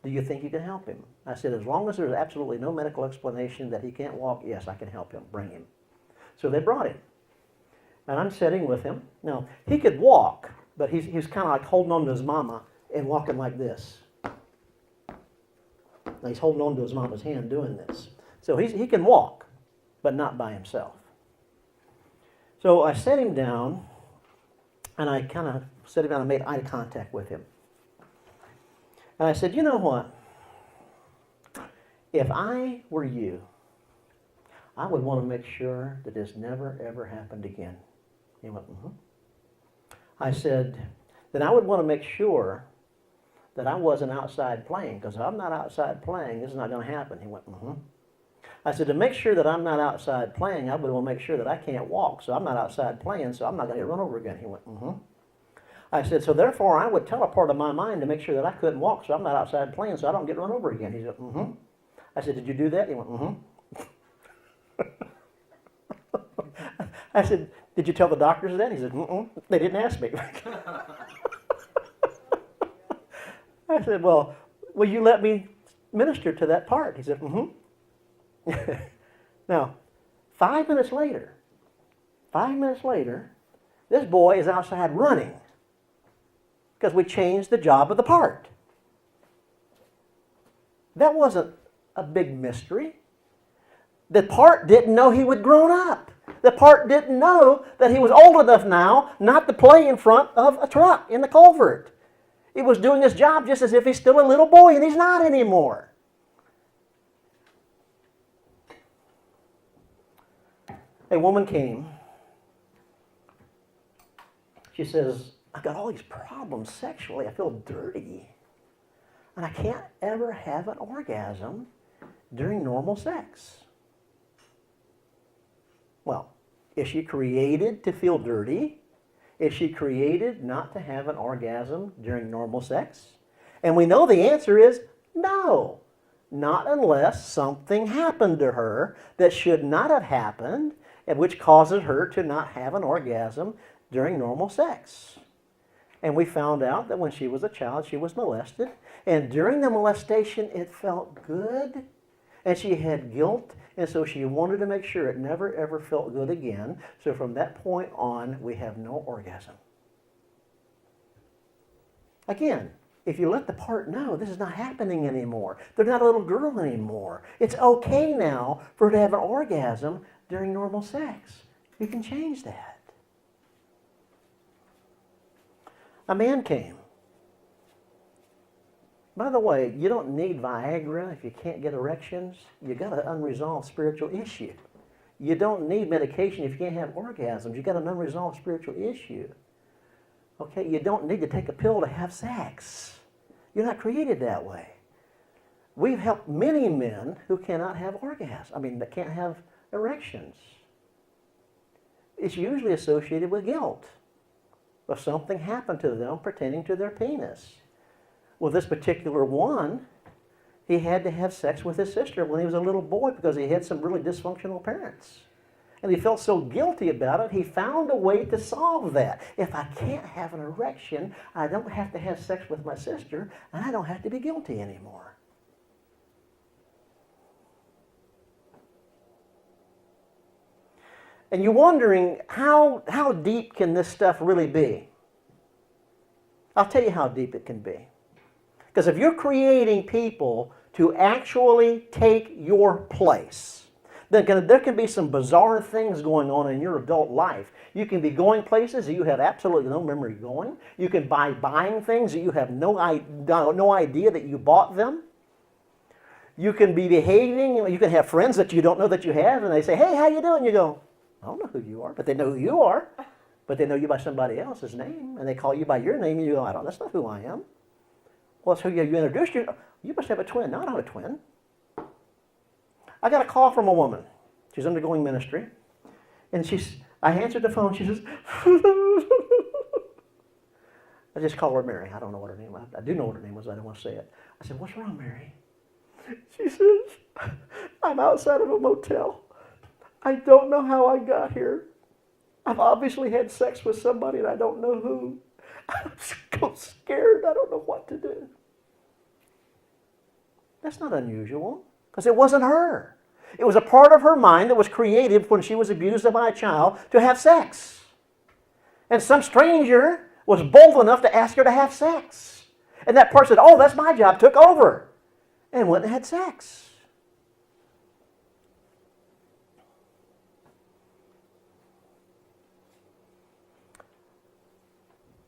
Do you think you can help him? I said, as long as there's absolutely no medical explanation that he can't walk, yes, I can help him, bring him. So they brought him. And I'm sitting with him. Now, he could walk, but he's kind of like holding on to his mama and walking like this. Now, he's holding on to his mama's hand doing this. So he can walk, but not by himself. So I set him down, and I kind of set him down and made eye contact with him. And I said, you know what? If I were you, I would want to make sure that this never, ever happened again. He went, mm-hmm. I said, then I would want to make sure that I wasn't outside playing, because if I'm not outside playing, this is not going to happen. He went, mm-hmm. I said, to make sure that I'm not outside playing, I would want to make sure that I can't walk, so I'm not outside playing, so I'm not going to get run over again. He went, mm-hmm. I said, so therefore I would tell a part of my mind to make sure that I couldn't walk, so I'm not outside playing, so I don't get run over again. He said, mm-hmm. I said, did you do that? He went, mm-hmm. I said, did you tell the doctors that? He said, mm-mm. They didn't ask me. I said, well, will you let me minister to that part? He said, mm-hmm. Now, 5 minutes later, this boy is outside running because we changed the job of the part. That wasn't a big mystery. The part didn't know he would grown up. The part didn't know that he was old enough now not to play in front of a truck in the culvert. He was doing his job just as if he's still a little boy, and he's not anymore. A woman came. She says, I've got all these problems sexually. I feel dirty. And I can't ever have an orgasm during normal sex. Well, is she created to feel dirty? Is she created not to have an orgasm during normal sex? And we know the answer is no. Not unless something happened to her that should not have happened, and which causes her to not have an orgasm during normal sex. And we found out that when she was a child, she was molested. And during the molestation, it felt good. And she had guilt. And so she wanted to make sure it never, ever felt good again. So from that point on, we have no orgasm. Again, if you let the part know, this is not happening anymore. They're not a little girl anymore. It's okay now for her to have an orgasm during normal sex. You can change that. A man came. By the way, you don't need Viagra if you can't get erections. You got an unresolved spiritual issue. You don't need medication if you can't have orgasms. You got an unresolved spiritual issue. Okay, you don't need to take a pill to have sex. You're not created that way. We've helped many men who cannot have orgasms. That can't have erections. It's usually associated with guilt. If something happened to them pertaining to their penis. Well, this particular one, he had to have sex with his sister when he was a little boy because he had some really dysfunctional parents. And he felt so guilty about it, he found a way to solve that. If I can't have an erection, I don't have to have sex with my sister, and I don't have to be guilty anymore. And you're wondering, how deep can this stuff really be? I'll tell you how deep it can be. Because if you're creating people to actually take your place, then there can be some bizarre things going on in your adult life. You can be going places that you have absolutely no memory going. You can be buying things that you have no idea that you bought them. You can be behaving, you can have friends that you don't know that you have, and they say, hey, how you doing? You go, I don't know who you are, but they know who you are. But they know you by somebody else's name, and they call you by your name, and you go, that's not who I am. Well, so you introduced you. You must have a twin. No, I don't have a twin. I got a call from a woman. She's undergoing ministry. And I answered the phone. She says, I just call her Mary. I don't know what her name was. I do know what her name was. I don't want to say it. I said, what's wrong, Mary? She says, I'm outside of a motel. I don't know how I got here. I've obviously had sex with somebody and I don't know who. I'm so scared. I don't know what to do. That's not unusual because it wasn't her. It was a part of her mind that was created when she was abused by a child to have sex. And some stranger was bold enough to ask her to have sex. And that part said, oh, that's my job, took over, and went and had sex.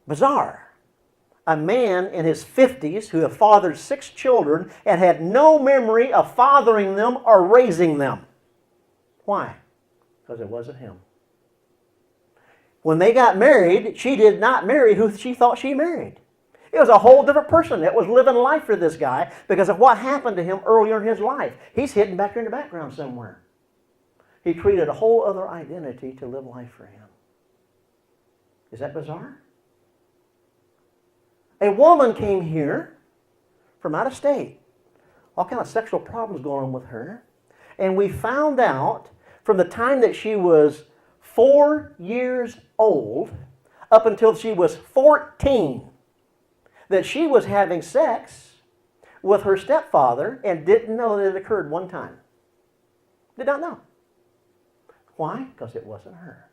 Bizarre. A man in his 50s who had fathered 6 children and had no memory of fathering them or raising them. Why? Because it wasn't him. When they got married, she did not marry who she thought she married. It was a whole different person that was living life for this guy because of what happened to him earlier in his life. He's hidden back there in the background somewhere. He created a whole other identity to live life for him. Is that bizarre? A woman came here from out of state. All kind of sexual problems going on with her. And we found out from the time that she was 4 years old up until she was 14 that she was having sex with her stepfather and didn't know that it occurred one time. Did not know. Why? Because it wasn't her.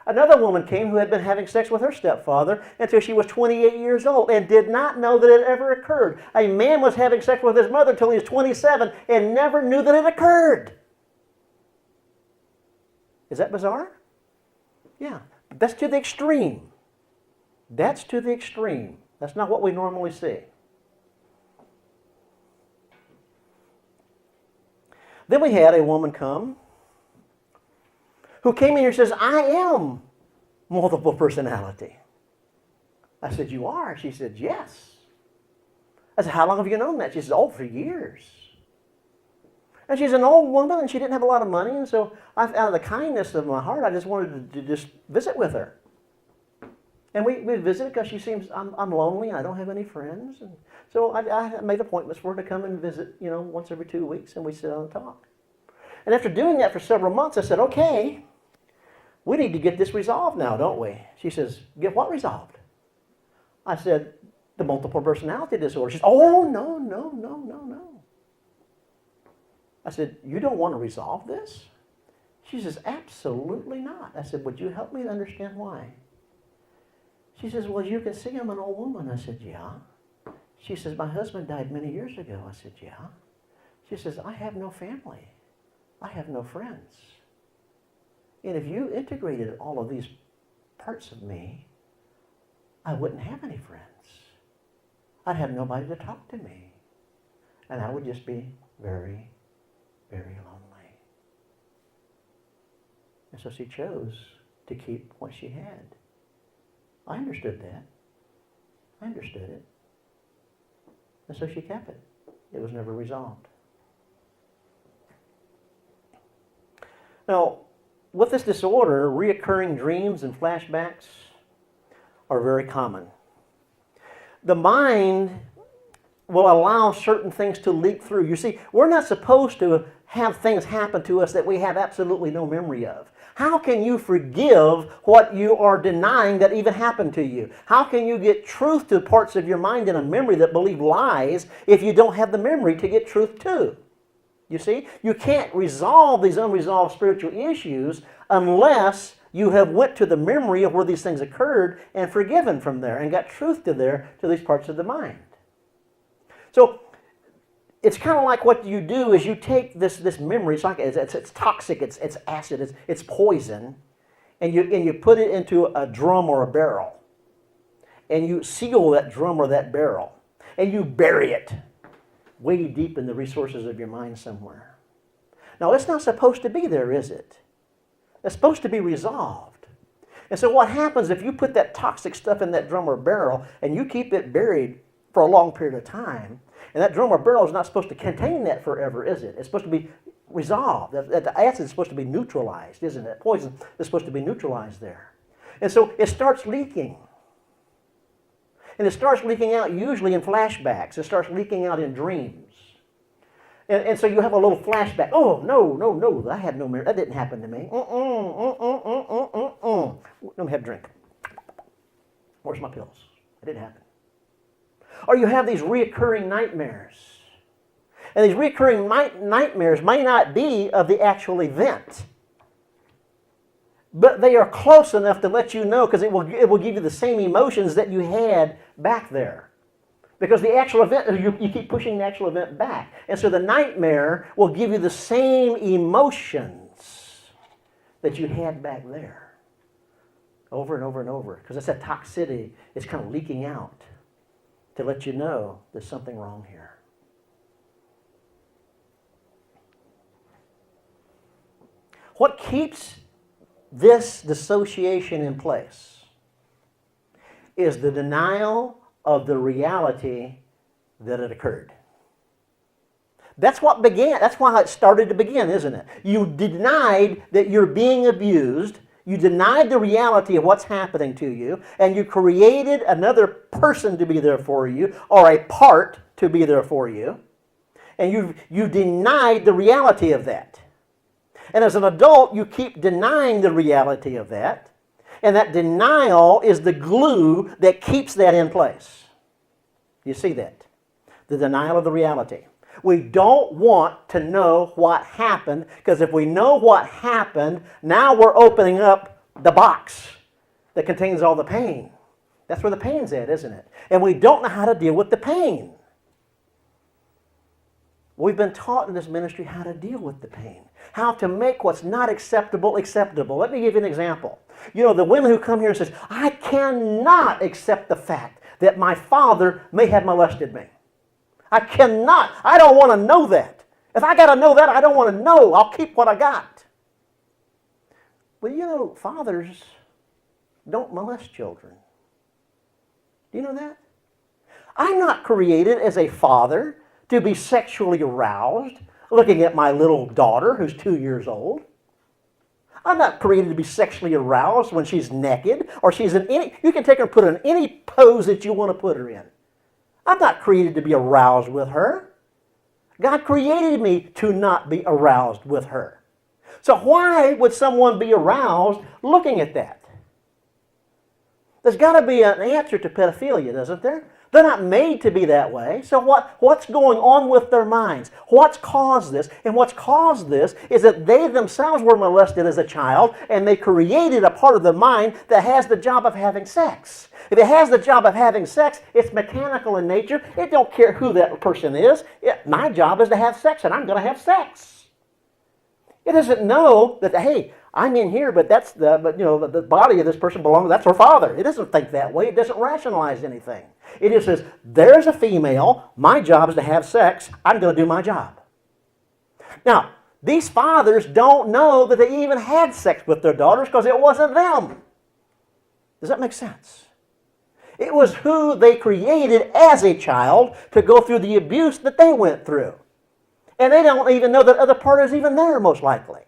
Another woman came who had been having sex with her stepfather until she was 28 years old and did not know that it ever occurred. A man was having sex with his mother until he was 27 and never knew that it occurred. Is that bizarre? Yeah. That's to the extreme. That's to the extreme. That's not what we normally see. Then we had a woman come who came in here and says, I am multiple personality. I said, you are? She said, yes. I said, how long have you known that? She said, oh, for years. And she's an old woman, and she didn't have a lot of money, and so out of the kindness of my heart, I just wanted to just visit with her. And we visited because she seems, I'm lonely, and I don't have any friends. And so I made appointments for her to come and visit, once every 2 weeks, and we sit down and talk. And after doing that for several months, I said, okay, we need to get this resolved now, don't we? She says, get what resolved? I said, the multiple personality disorder. She said, oh, no. I said, you don't want to resolve this? She says, absolutely not. I said, would you help me to understand why? She says, well, you can see I'm an old woman. I said, yeah. She says, my husband died many years ago. I said, yeah. She says, I have no family. I have no friends. And if you integrated all of these parts of me, I wouldn't have any friends. I'd have nobody to talk to me. And I would just be very, very lonely. And so she chose to keep what she had. I understood that. I understood it. And so she kept it. It was never resolved. Now, with this disorder, reoccurring dreams and flashbacks are very common. The mind will allow certain things to leak through. You see, we're not supposed to have things happen to us that we have absolutely no memory of. How can you forgive what you are denying that even happened to you? How can you get truth to parts of your mind in a memory that believe lies if you don't have the memory to get truth to? You see, you can't resolve these unresolved spiritual issues unless you have went to the memory of where these things occurred and forgiven from there and got truth to these parts of the mind. So it's kind of like what you do is you take this memory, it's toxic, it's acid, it's poison, and you put it into a drum or a barrel. And you seal that drum or that barrel. And you bury it way deep in the resources of your mind somewhere. Now, it's not supposed to be there, is it? It's supposed to be resolved. And so what happens if you put that toxic stuff in that drum or barrel and you keep it buried for a long period of time, and that drum or barrel is not supposed to contain that forever, is it? It's supposed to be resolved. The acid is supposed to be neutralized, isn't it? Poison is supposed to be neutralized there. And so it starts leaking. And it starts leaking out usually in flashbacks. It starts leaking out in dreams. And so you have a little flashback. Oh, no, I had no memory. That didn't happen to me. Let me have a drink. Where's my pills? It didn't happen. Or you have these reoccurring nightmares. And these reoccurring nightmares may not be of the actual event. But they are close enough to let you know, because it will give you the same emotions that you had back there. Because the actual event, you keep pushing the actual event back. And so the nightmare will give you the same emotions that you had back there. Over and over and over. Because that's that toxicity. It's kind of leaking out to let you know there's something wrong here. What keeps this dissociation in place is the denial of the reality that it occurred. That's what began. That's why it started to begin, isn't it? You denied that you're being abused. You denied the reality of what's happening to you, and you created another person to be there for you, or a part to be there for you, and you denied the reality of that. And as an adult, you keep denying the reality of that, and that denial is the glue that keeps that in place. You see that? The denial of the reality. We don't want to know what happened, because if we know what happened, now we're opening up the box that contains all the pain. That's where the pain's at, isn't it? And we don't know how to deal with the pain. We've been taught in this ministry how to deal with the pain, how to make what's not acceptable acceptable. Let me give you an example. You know, the women who come here and says, I cannot accept the fact that my father may have molested me. I cannot. I don't want to know that. If I got to know that, I don't want to know. I'll keep what I got. Well, you know, fathers don't molest children. Do you know that? I'm not created as a father to be sexually aroused looking at my little daughter who's 2 years old. I'm not created to be sexually aroused when she's naked or she's in any, you can take her and put her in any pose that you want to put her in. I'm not created to be aroused with her. God created me to not be aroused with her. So why would someone be aroused looking at that? There's got to be an answer to pedophilia, doesn't there? They're not made to be that way. So what's going on with their minds? What's caused this? And what's caused this is that they themselves were molested as a child, and they created a part of the mind that has the job of having sex. If it has the job of having sex, it's mechanical in nature. It don't care who that person is. My job is to have sex, and I'm going to have sex. It doesn't know that, hey, I'm in here, but the body of this person belongs, that's her father. It doesn't think that way. It doesn't rationalize anything. It just says, there's a female, my job is to have sex, I'm going to do my job. Now, these fathers don't know that they even had sex with their daughters because it wasn't them. Does that make sense? It was who they created as a child to go through the abuse that they went through. And they don't even know that other part is even there, most likely.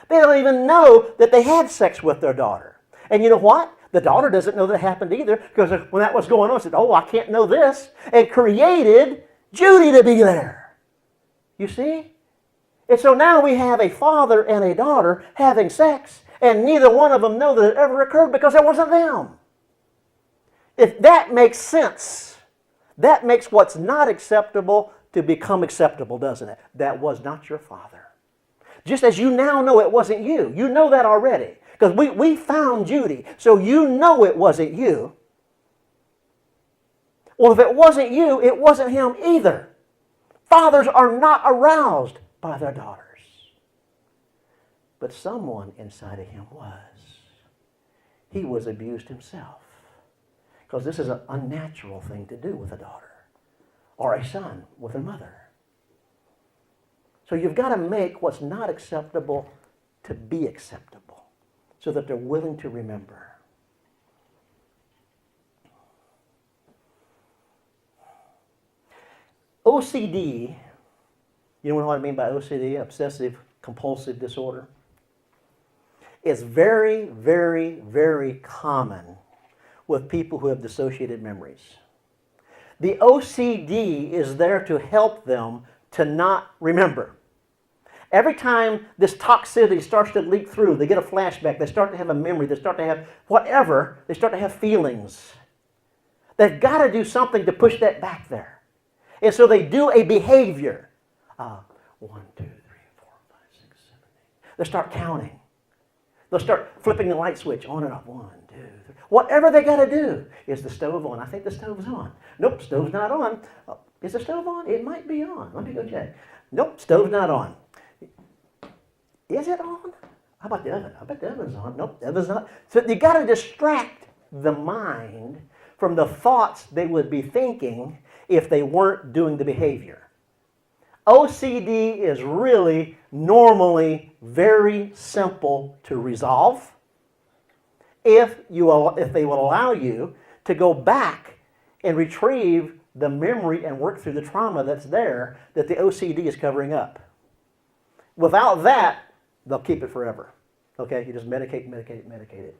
They don't even know that they had sex with their daughter. And you know what? The daughter doesn't know that happened either, because when that was going on, she said, oh, I can't know this, and created Judy to be there. You see? And so now we have a father and a daughter having sex, and neither one of them know that it ever occurred because it wasn't them. If that makes sense, that makes what's not acceptable to become acceptable, doesn't it? That was not your father. Just as you now know it wasn't you. You know that already. Because we found Judy. So you know it wasn't you. Well, if it wasn't you, it wasn't him either. Fathers are not aroused by their daughters. But someone inside of him was. He was abused himself. Because this is an unnatural thing to do with a daughter. Or a son with a mother. So you've got to make what's not acceptable to be acceptable so that they're willing to remember. OCD, you know what I mean by OCD, obsessive compulsive disorder, is very, very, very common with people who have dissociated memories. The OCD is there to help them to not remember. Every time this toxicity starts to leak through, they get a flashback, they start to have a memory, they start to have whatever, they start to have feelings. They've got to do something to push that back there. And so they do a behavior. 1, 2, 3, 4, 5, 6, 7, 8. They start counting. They'll start flipping the light switch on and off. 1, 2, 3. Whatever they got to do. Is the stove on? I think the stove's on. Nope, stove's not on. Oh, is the stove on? It might be on. Let me go check. Nope, stove's not on. Is it on? How about the oven? I bet the oven's on. Nope, the oven's not. So you got to distract the mind from the thoughts they would be thinking if they weren't doing the behavior. OCD is really normally very simple to resolve if they will allow you to go back and retrieve the memory and work through the trauma that's there that the OCD is covering up. Without that, they'll keep it forever. Okay, you just medicate it.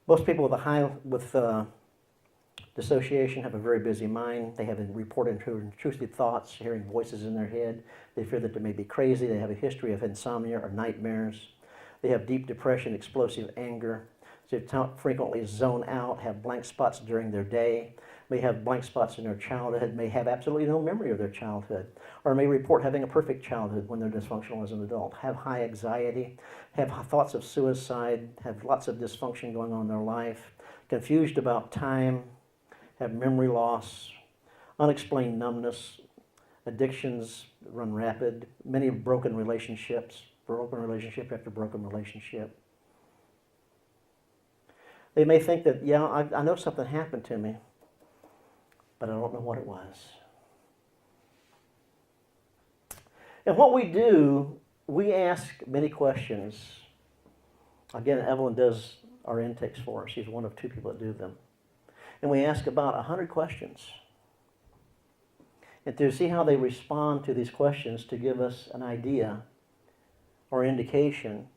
Most people with dissociation have a very busy mind. They have reported intrusive thoughts, hearing voices in their head. They fear that they may be crazy. They have a history of insomnia or nightmares. They have deep depression, explosive anger. They frequently zone out, have blank spots during their day, may have blank spots in their childhood, may have absolutely no memory of their childhood, or may report having a perfect childhood when they're dysfunctional as an adult, have high anxiety, have thoughts of suicide, have lots of dysfunction going on in their life, confused about time, have memory loss, unexplained numbness, Addictions run rapid. Many broken relationships, broken relationship after broken relationship. They may think that, yeah, I know something happened to me, but I don't know what it was. And what we do, we ask many questions. Again, Evelyn does our intakes for us. She's one of 2 people that do them. And we ask about 100 questions. And to see how they respond to these questions to give us an idea or indication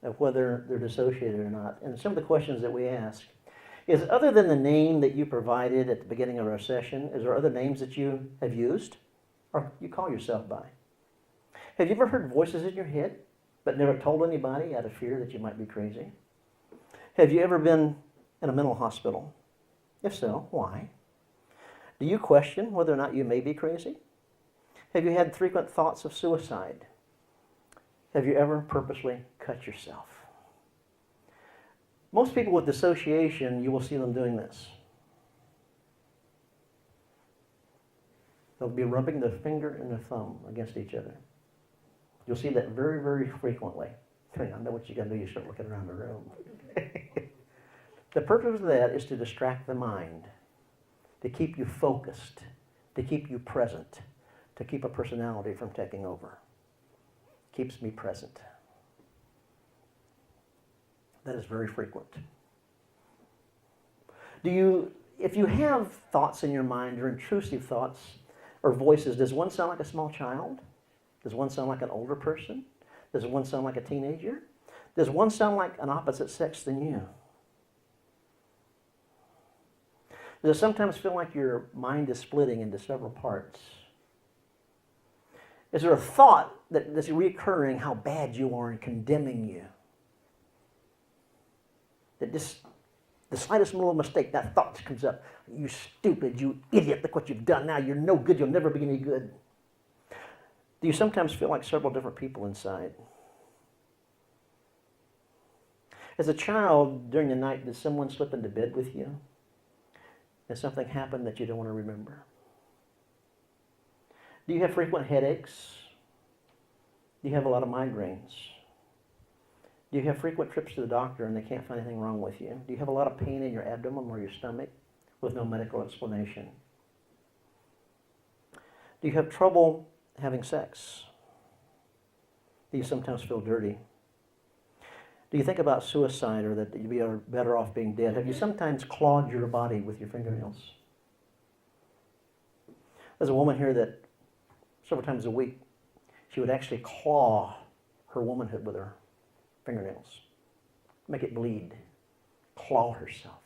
of whether they're dissociated or not. And some of the questions that we ask is, other than the name that you provided at the beginning of our session, is there other names that you have used or you call yourself by? Have you ever heard voices in your head but never told anybody out of fear that you might be crazy? Have you ever been in a mental hospital? If so, why? Do you question whether or not you may be crazy? Have you had frequent thoughts of suicide? Have you ever purposely cut yourself? Most people with dissociation, you will see them doing this. They'll be rubbing their finger and their thumb against each other. You'll see that very, very frequently. I know what you got to do. You start looking around the room. The purpose of that is to distract the mind, to keep you focused, to keep you present, to keep a personality from taking over. Keeps me present. That is very frequent. If you have thoughts in your mind, or intrusive thoughts or voices, does one sound like a small child? Does one sound like an older person? Does one sound like a teenager? Does one sound like an opposite sex than you? Does it sometimes feel like your mind is splitting into several parts? Is there a thought that's reoccurring how bad you are and condemning you? That just the slightest little mistake, that thought comes up. You stupid, you idiot, look what you've done now. You're no good, you'll never be any good. Do you sometimes feel like several different people inside? As a child, during the night, did someone slip into bed with you? And something happened that you don't want to remember? Do you have frequent headaches? Do you have a lot of migraines? Do you have frequent trips to the doctor and they can't find anything wrong with you? Do you have a lot of pain in your abdomen or your stomach with no medical explanation? Do you have trouble having sex? Do you sometimes feel dirty? Do you think about suicide or that you are better off being dead? Have you sometimes clawed your body with your fingernails? There's a woman here that several times a week, she would actually claw her womanhood with her fingernails, make it bleed, claw herself.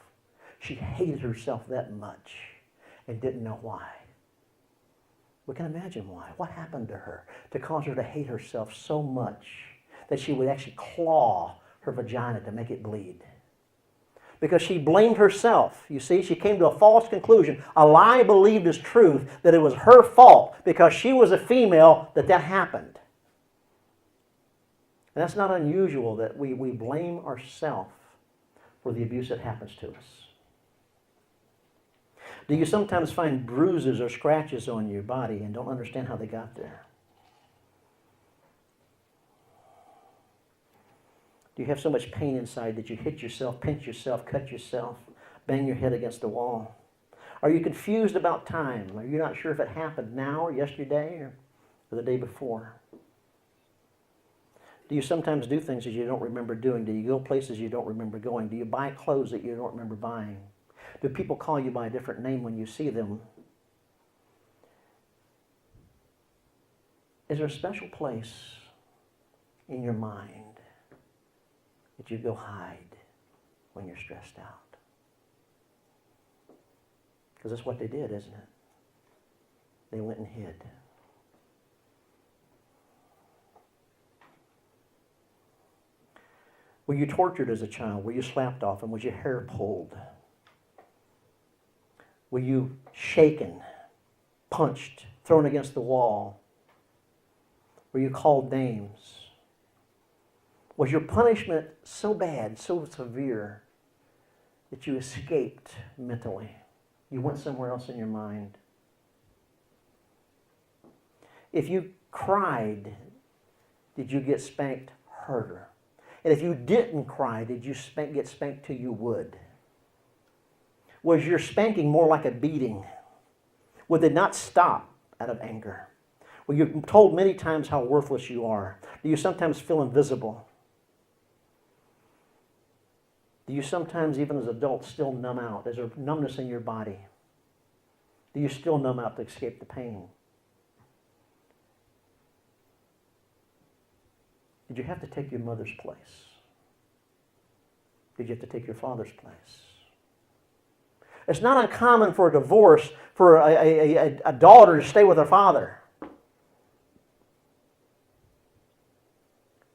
She hated herself that much and didn't know why. We can imagine why. What happened to her to cause her to hate herself so much that she would actually claw her vagina to make it bleed? Because she blamed herself. You see, she came to a false conclusion, a lie believed as truth, that it was her fault because she was a female that happened. And that's not unusual that we blame ourselves for the abuse that happens to us. Do you sometimes find bruises or scratches on your body and don't understand how they got there? Do you have so much pain inside that you hit yourself, pinch yourself, cut yourself, bang your head against the wall? Are you confused about time? Are you not sure if it happened now or yesterday or the day before? Do you sometimes do things that you don't remember doing? Do you go places you don't remember going? Do you buy clothes that you don't remember buying? Do people call you by a different name when you see them? Is there a special place in your mind that you go hide when you're stressed out? Because that's what they did, isn't it? They went and hid. Were you tortured as a child? Were you slapped off and was your hair pulled? Were you shaken, punched, thrown against the wall? Were you called names? Was your punishment so bad, so severe, that you escaped mentally? You went somewhere else in your mind. If you cried, did you get spanked harder? And if you didn't cry, did you get spanked till you would? Was your spanking more like a beating? Would it not stop out of anger? Were you told many times how worthless you are? Do you sometimes feel invisible? Do you sometimes, even as adults, still numb out? Is there numbness in your body? Do you still numb out to escape the pain? Did you have to take your mother's place? Did you have to take your father's place? It's not uncommon for a divorce for a daughter to stay with her father.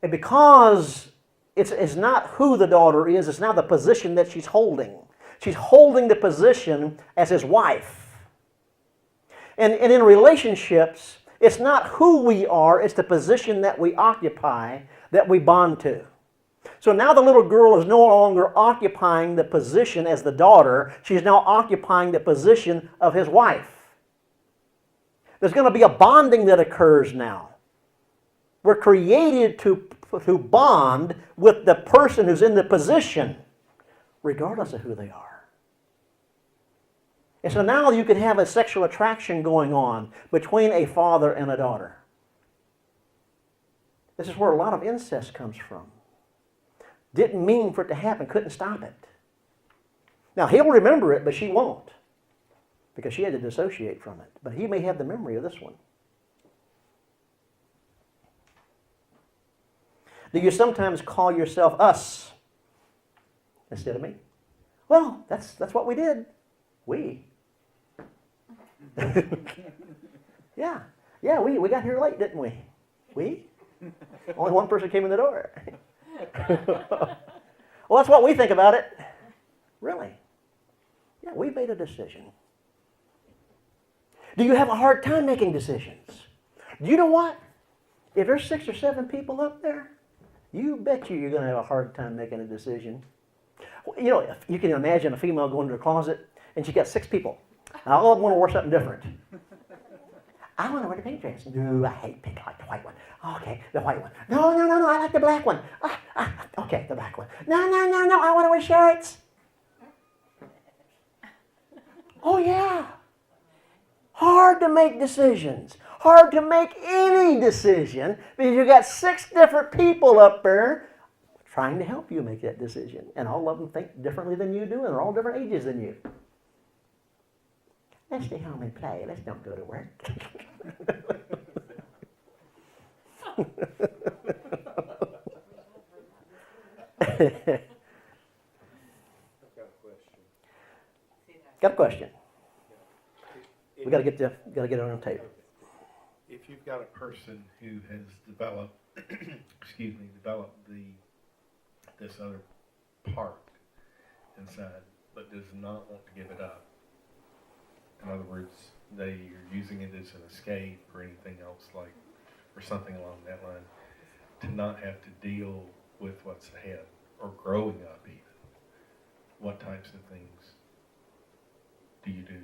And because it's not who the daughter is, it's now the position that she's holding. She's holding the position as his wife. And in relationships, it's not who we are, it's the position that we occupy that we bond to. So now the little girl is no longer occupying the position as the daughter. She's now occupying the position of his wife. There's going to be a bonding that occurs now. We're created to bond with the person who's in the position, regardless of who they are. And so now you can have a sexual attraction going on between a father and a daughter. This is where a lot of incest comes from. Didn't mean for it to happen, couldn't stop it. Now he'll remember it, but she won't, because she had to dissociate from it. But he may have the memory of this one. Do you sometimes call yourself us instead of me? Well, that's what we did. We. Yeah, we got here late, didn't we? We? Only one person came in the door. Well, that's what we think about it. Really? Yeah, we made a decision. Do you have a hard time making decisions? Do you know what? If there's 6 or 7 people up there, you bet you're going to have a hard time making a decision. You know, if you can imagine a female going to her closet and she got 6 people. All of them want to wear something different. I want to wear the pink dress. No, I hate pink. I like the white one. Okay, the white one. No, I like the black one. Okay, the black one. No, I want to wear shirts. Oh, yeah. Hard to make decisions. Hard to make any decision because you got 6 different people up there trying to help you make that decision. And all of them think differently than you do, and they're all different ages than you. Let's stay home and play. Let's don't go to work. Got a question. We got to get it on tape. If you've got a person who has developed, this other part inside, but does not want to give it up. In other words, they are using it as an escape or anything else or something along that line, to not have to deal with what's ahead or growing up even. What types of things do you do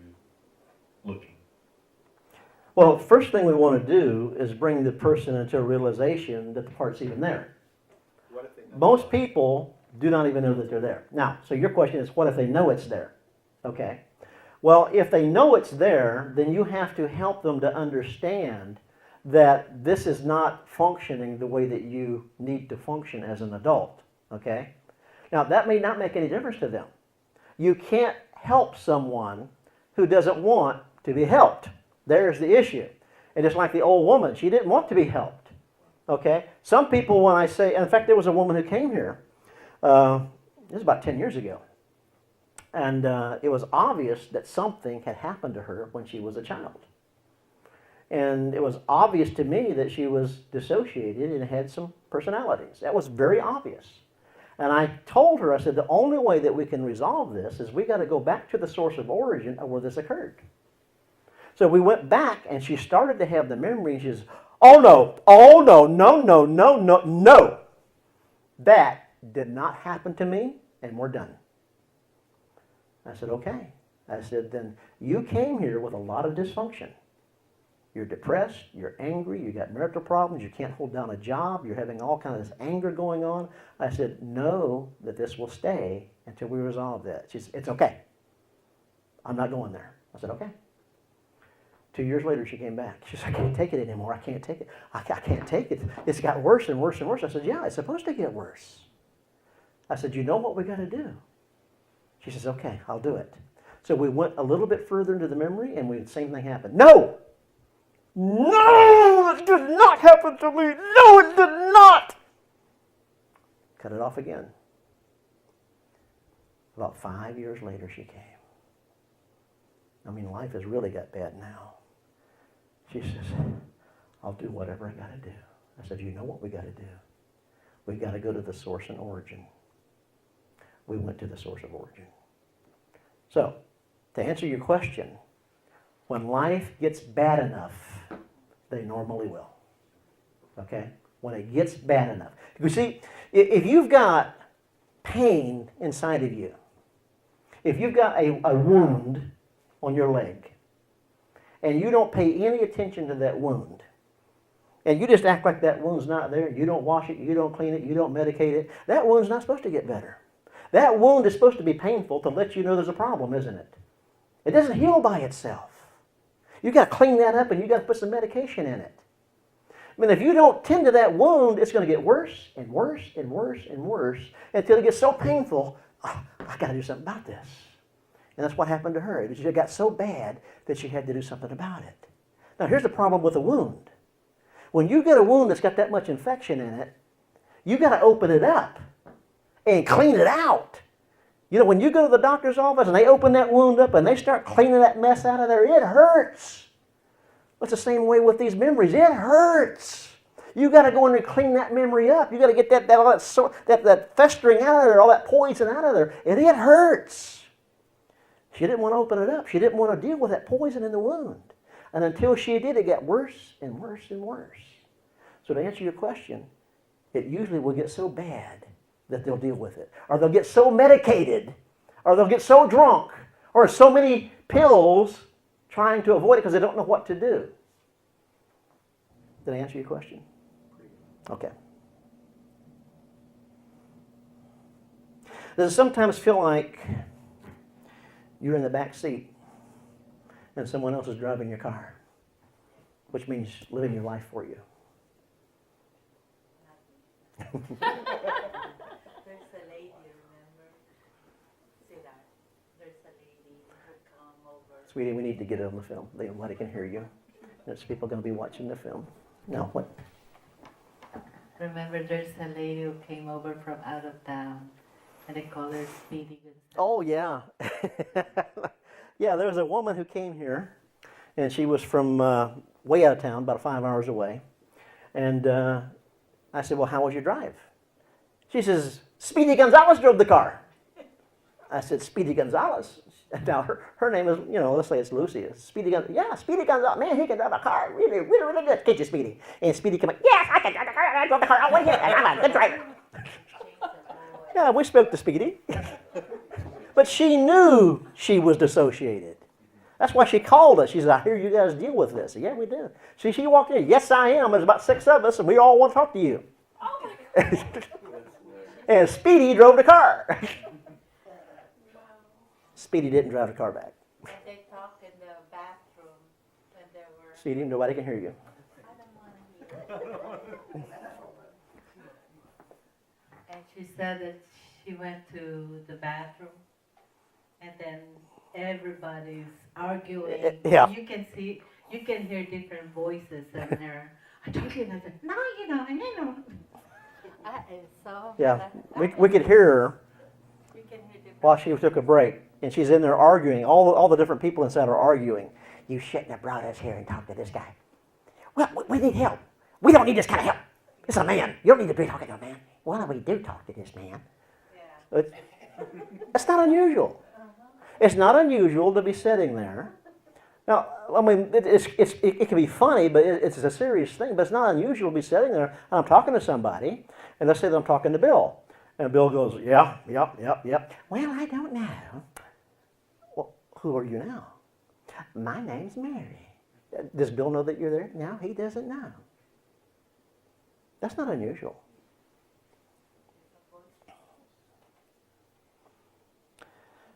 looking? Well, the first thing we want to do is bring the person into a realization that the part's even there. Most people do not even know that they're there. Now, so your question is, what if they know it's there? Okay. Well, if they know it's there, then you have to help them to understand that this is not functioning the way that you need to function as an adult. Okay? Now, that may not make any difference to them. You can't help someone who doesn't want to be helped. There's the issue. And it's like the old woman. She didn't want to be helped. Okay? Some people, when I say, in fact, there was a woman who came here. This was about 10 years ago. And it was obvious that something had happened to her when she was a child. And it was obvious to me that she was dissociated and had some personalities. That was very obvious. And I told her, I said, the only way that we can resolve this is we got to go back to the source of origin of where this occurred. So we went back, and she started to have the memory, and she says, oh no, no. That did not happen to me, and we're done. I said, okay. I said, then you came here with a lot of dysfunction. You're depressed, you're angry, you got marital problems, you can't hold down a job, you're having all kinds of this anger going on. I said, know that this will stay until we resolve that. She said, it's okay. I'm not going there. I said, okay. 2 years later, she came back. She said, I can't take it anymore. I can't take it. I can't take it. It's got worse and worse and worse. I said, yeah, it's supposed to get worse. I said, you know what we got to do? She says, okay, I'll do it. So we went a little bit further into the memory, and the same thing happened. No! No! It did not happen to me! No, it did not! Cut it off again. About 5 years later, she came. I mean, life has really got bad now. She says, I'll do whatever I got to do. I said, you know what we got to do? We got to go to the source and origin. We went to the source of origin. So, to answer your question, when life gets bad enough, they normally will. Okay? When it gets bad enough. You see, if you've got pain inside of you, if you've got a wound on your leg, and you don't pay any attention to that wound, and you just act like that wound's not there, you don't wash it, you don't clean it, you don't medicate it, that wound's not supposed to get better. That wound is supposed to be painful to let you know there's a problem, isn't it? It doesn't heal by itself. You've got to clean that up, and you've got to put some medication in it. I mean, if you don't tend to that wound, it's going to get worse and worse and worse and worse until it gets so painful, oh, I've got to do something about this. And that's what happened to her. It got so bad that she had to do something about it. Now, here's the problem with a wound. When you get a wound that's got that much infection in it, you've got to open it up and clean it out. You know, when you go to the doctor's office and they open that wound up and they start cleaning that mess out of there, it hurts. It's the same way with these memories. It hurts. You've got to go in and clean that memory up. You've got to get that festering out of there, all that poison out of there. And it hurts. She didn't want to open it up. She didn't want to deal with that poison in the wound. And until she did, it got worse and worse and worse. So to answer your question, it usually will get so bad that they'll deal with it. Or they'll get so medicated, or they'll get so drunk, or so many pills trying to avoid it because they don't know what to do. Did I answer your question? Okay. Does it sometimes feel like you're in the back seat and someone else is driving your car, which means living your life for you? There's a lady, remember? See that? There's a lady who come over. Sweetie, we need to get it on the film. Nobody can hear you. There's people going to be watching the film. No, what? Remember, there's a lady who came over from out of town, and they call her Speedy Gonzales. Oh, yeah. Yeah, there was a woman who came here, and she was from way out of town, about 5 hours away. And I said, well, how was your drive? She says, Speedy Gonzales drove the car. I said, Speedy Gonzales? Now, her name is, let's say it's Lucy. Speedy Gonzales. Yeah, Speedy Gonzales. Man, he can drive a car really, really, really good. Can't you, Speedy? And Speedy came like, yes, I can drive the car. I drove the car all the way here, and I'm a good driver. Yeah, we spoke to Speedy. But she knew she was dissociated. That's why she called us. She said, I hear you guys deal with this. Yeah, we do. See, she walked in. Yes, I am. There's about 6 of us, and we all want to talk to you. Oh my God. And Speedy drove the car. Speedy didn't drive the car back. And they talked in the bathroom when they were. Speedy, nobody can hear you. I don't want to hear. And she said that she went to the bathroom, and then everybody's arguing. Yeah. You can hear different voices in her. I told you nothing. No, you know. So Yeah, we could hear her you can hear different. while she took a break. And she's in there arguing. All the different people inside are arguing. You shouldn't have brought us here and talked to this guy. Well, we need help. We don't need this kind of help. It's a man. You don't need to be talking to a man. Well, we do talk to this man. Yeah. It's not unusual. It's not unusual to be sitting there. Now, I mean, it can be funny, but it's a serious thing. But it's not unusual to be sitting there and I'm talking to somebody, and let's say that I'm talking to Bill. And Bill goes, yeah. Well, I don't know. Well, who are you now? My name's Mary. Does Bill know that you're there? No, he doesn't know. That's not unusual.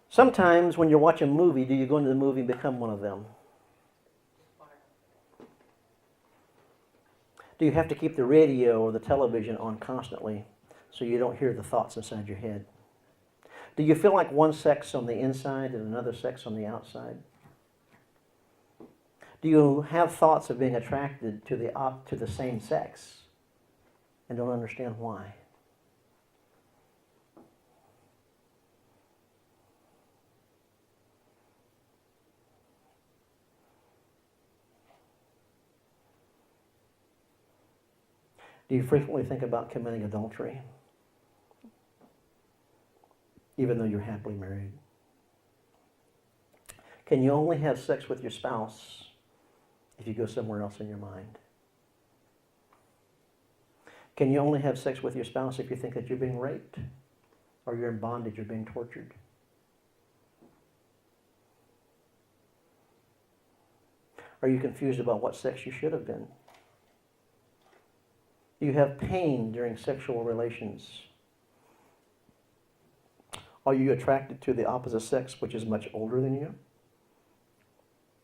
Sometimes when you watch a movie, do you go into the movie and become one of them? Do you have to keep the radio or the television on constantly so you don't hear the thoughts inside your head? Do you feel like one sex on the inside and another sex on the outside? Do you have thoughts of being attracted to the same sex and don't understand why? Do you frequently think about committing adultery, even though you're happily married? Can you only have sex with your spouse if you go somewhere else in your mind? Can you only have sex with your spouse if you think that you're being raped, or you're in bondage, or being tortured? Are you confused about what sex you should have been? Do you have pain during sexual relations? Are you attracted to the opposite sex, which is much older than you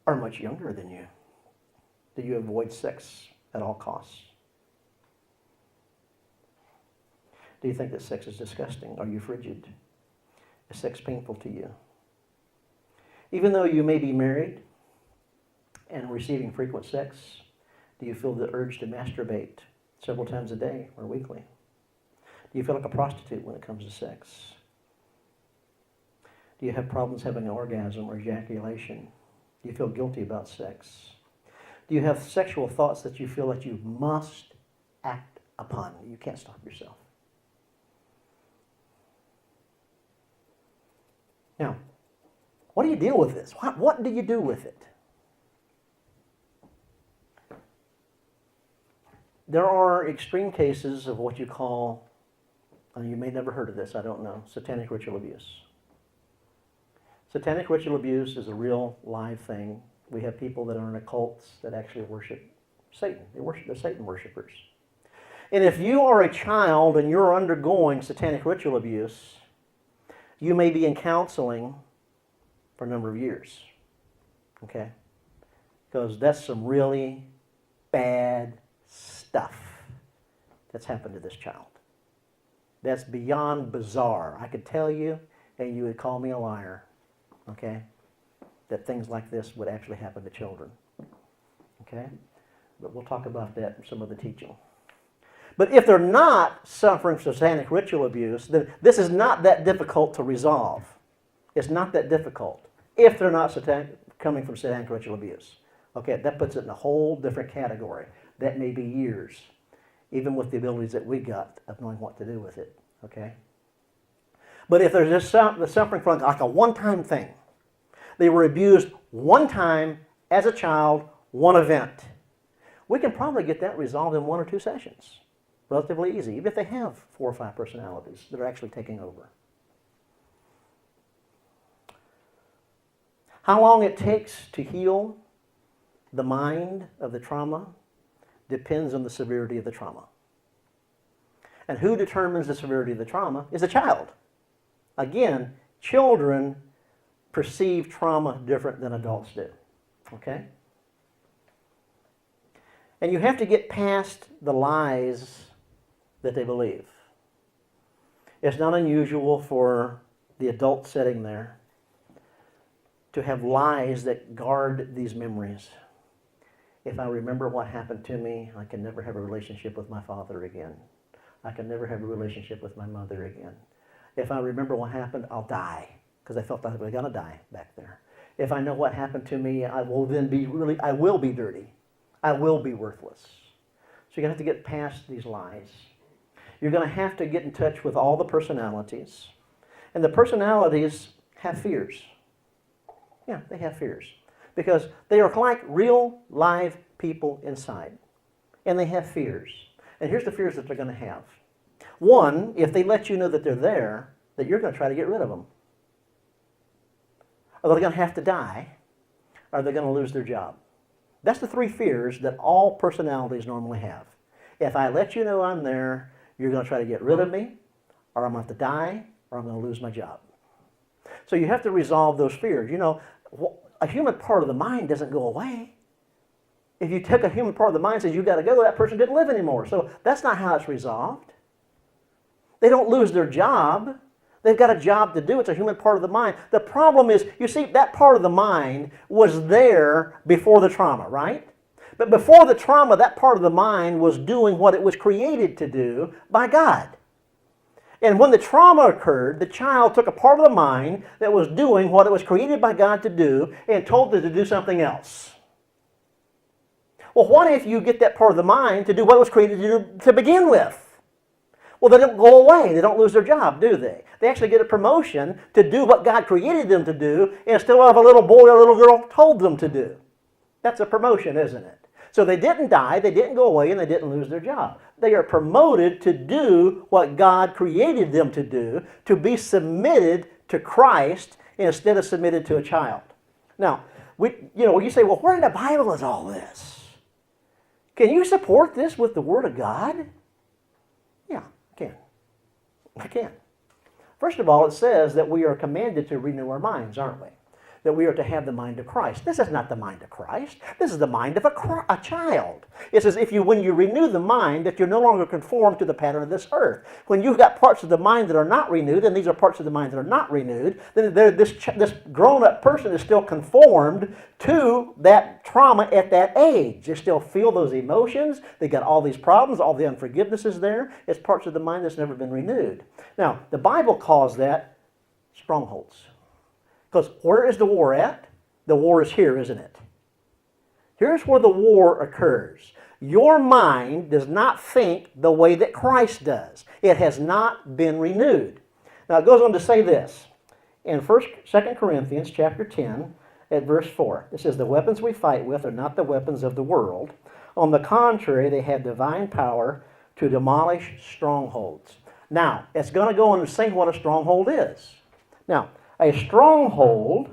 or much younger than you? Do you avoid sex at all costs? Do you think that sex is disgusting? Are you frigid? Is sex painful to you? Even though you may be married and receiving frequent sex, do you feel the urge to masturbate several times a day or weekly? Do you feel like a prostitute when it comes to sex? Do you have problems having an orgasm or ejaculation? Do you feel guilty about sex? Do you have sexual thoughts that you feel that you must act upon? You can't stop yourself. Now, what do you deal with this? What do you do with it? There are extreme cases of what you call, and you may never heard of this, I don't know, satanic ritual abuse. Satanic ritual abuse is a real live thing. We have people that are in occults that actually worship Satan. They're Satan worshipers. And if you are a child and you're undergoing satanic ritual abuse, you may be in counseling for a number of years. Okay? Because that's some really bad stuff that's happened to this child. That's beyond bizarre. I could tell you, and you would call me a liar, okay, that things like this would actually happen to children. Okay? But we'll talk about that in some of the teaching. But if they're not suffering satanic ritual abuse, then this is not that difficult to resolve. It's not that difficult if they're not coming from satanic ritual abuse. Okay, that puts it in a whole different category. That may be years, even with the abilities that we got of knowing what to do with it. Okay? But if they're just suffering from like a one-time thing, they were abused one time as a child, one event, we can probably get that resolved in 1 or 2 sessions. Relatively easy, even if they have 4 or 5 personalities that are actually taking over. How long it takes to heal the mind of the trauma depends on the severity of the trauma. And who determines the severity of the trauma is the child. Again, children perceive trauma different than adults do. Okay? And you have to get past the lies that they believe. It's not unusual for the adult sitting there to have lies that guard these memories. If I remember what happened to me, I can never have a relationship with my father again. I can never have a relationship with my mother again. If I remember what happened, I'll die, because I felt I was going to die back there. If I know what happened to me, I will be dirty. I will be worthless. So you're going to have to get past these lies. You're going to have to get in touch with all the personalities. And the personalities have fears. Yeah, they have fears. Because they are like real, live people inside. And they have fears. And here's the fears that they're going to have. One, if they let you know that they're there, that you're going to try to get rid of them. Or they're going to have to die. Or they're going to lose their job. That's the three fears that all personalities normally have. If I let you know I'm there, you're going to try to get rid of me, or I'm going to have to die, or I'm going to lose my job. So you have to resolve those fears. You know, a human part of the mind doesn't go away. If you take a human part of the mind and says you got to go, that person didn't live anymore. So that's not how it's resolved. They don't lose their job. They've got a job to do. It's a human part of the mind. The problem is, you see, that part of the mind was there before the trauma, right? But before the trauma, that part of the mind was doing what it was created to do by God. And when the trauma occurred, the child took a part of the mind that was doing what it was created by God to do and told it to do something else. Well, what if you get that part of the mind to do what it was created to do to begin with? Well, they don't go away. They don't lose their job, do they? They actually get a promotion to do what God created them to do instead of what a little boy or a little girl told them to do. That's a promotion, isn't it? So they didn't die, they didn't go away, and they didn't lose their job. They are promoted to do what God created them to do, to be submitted to Christ instead of submitted to a child. Now, you say, well, where in the Bible is all this? Can you support this with the Word of God? Yeah, I can. First of all, it says that we are commanded to renew our minds, aren't we? That we are to have the mind of Christ. This is not the mind of Christ. This is the mind of a child. It says when you renew the mind, that you're no longer conformed to the pattern of this earth. When you've got parts of the mind that are not renewed, and these are parts of the mind that are not renewed, then this grown-up person is still conformed to that trauma at that age. They still feel those emotions. They got all these problems. All the unforgiveness is there. It's parts of the mind that's never been renewed. Now, the Bible calls that strongholds. Because where is the war at? The war is here, isn't it? Here's where the war occurs. Your mind does not think the way that Christ does. It has not been renewed. Now it goes on to say this. In 2 Corinthians chapter 10 at verse 4, it says, the weapons we fight with are not the weapons of the world. On the contrary, they have divine power to demolish strongholds. Now, it's going to go on and say what a stronghold is. Now, a stronghold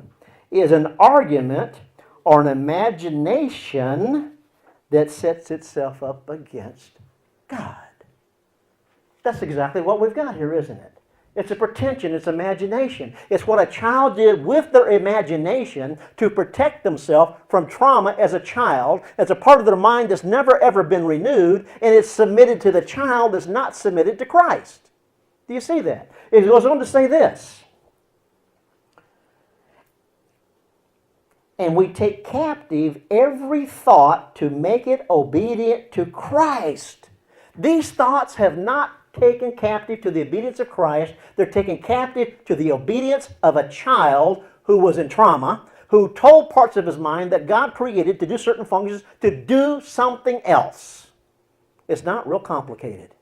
is an argument or an imagination that sets itself up against God. That's exactly what we've got here, isn't it? It's a pretension, it's imagination. It's what a child did with their imagination to protect themselves from trauma as a child, as a part of their mind that's never ever been renewed, and it's submitted to the child that's not submitted to Christ. Do you see that? It goes on to say this. And we take captive every thought to make it obedient to Christ. These thoughts have not taken captive to the obedience of Christ. They're taken captive to the obedience of a child who was in trauma, who told parts of his mind that God created to do certain functions to do something else. It's not real complicated.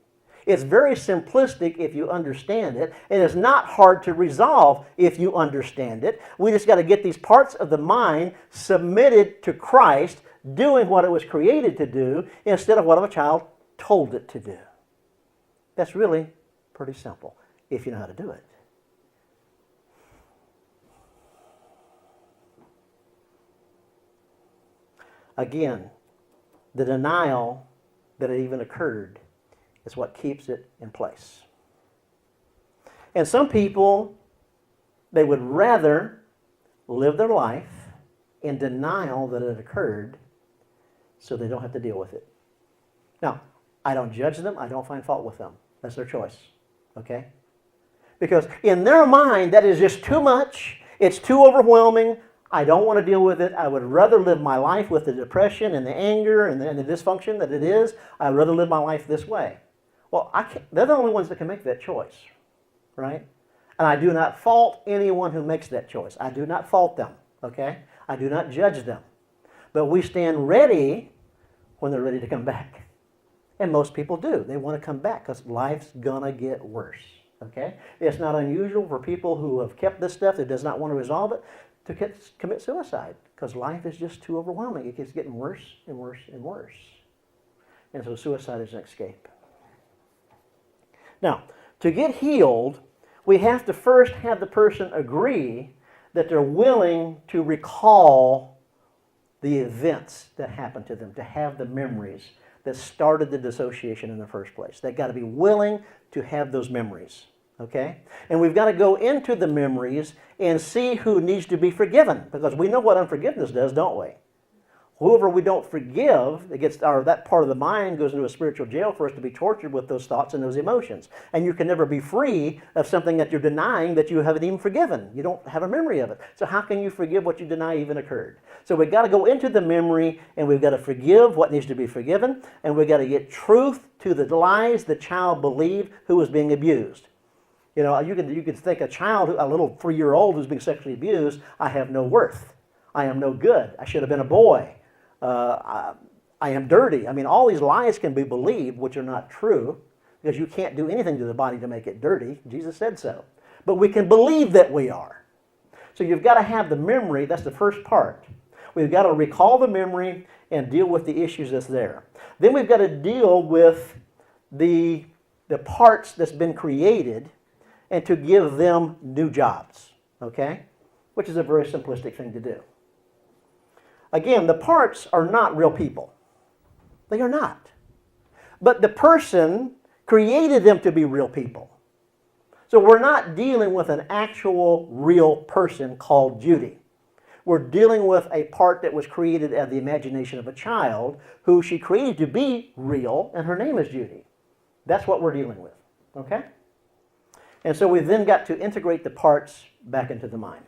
It's very simplistic if you understand it, and it's not hard to resolve if you understand it. We just got to get these parts of the mind submitted to Christ, doing what it was created to do, instead of what a child told it to do. That's really pretty simple, if you know how to do it. Again, the denial that it even occurred is what keeps it in place. And some people, they would rather live their life in denial that it occurred so they don't have to deal with it. Now, I don't judge them. I don't find fault with them. That's their choice. Okay? Because in their mind, that is just too much. It's too overwhelming. I don't want to deal with it. I would rather live my life with the depression and the anger and the dysfunction that it is. I'd rather live my life this way. Well, they're the only ones that can make that choice, right? And I do not fault anyone who makes that choice. I do not fault them, okay? I do not judge them. But we stand ready when they're ready to come back. And most people do. They want to come back because life's going to get worse, okay? It's not unusual for people who have kept this stuff that does not want to resolve it to commit suicide because life is just too overwhelming. It keeps getting worse and worse and worse. And so suicide is an escape. Now, to get healed, we have to first have the person agree that they're willing to recall the events that happened to them, to have the memories that started the dissociation in the first place. They've got to be willing to have those memories, okay? And we've got to go into the memories and see who needs to be forgiven, because we know what unforgiveness does, don't we? Whoever we don't forgive, that part of the mind goes into a spiritual jail for us to be tortured with those thoughts and those emotions. And you can never be free of something that you're denying that you haven't even forgiven. You don't have a memory of it. So how can you forgive what you deny even occurred? So we've got to go into the memory, and we've got to forgive what needs to be forgiven, and we've got to get truth to the lies the child believed who was being abused. You know, you could think a child, a little 3-year-old who's being sexually abused, I have no worth. I am no good. I should have been a boy. I am dirty. I mean, all these lies can be believed, which are not true, because you can't do anything to the body to make it dirty. Jesus said so. But we can believe that we are. So you've got to have the memory. That's the first part. We've got to recall the memory and deal with the issues that's there. Then we've got to deal with the parts that's been created and to give them new jobs, okay? Which is a very simplistic thing to do. Again, the parts are not real people. They are not. But the person created them to be real people. So we're not dealing with an actual real person called Judy. We're dealing with a part that was created out of the imagination of a child who she created to be real, and her name is Judy. That's what we're dealing with, okay? And so we've then got to integrate the parts back into the mind.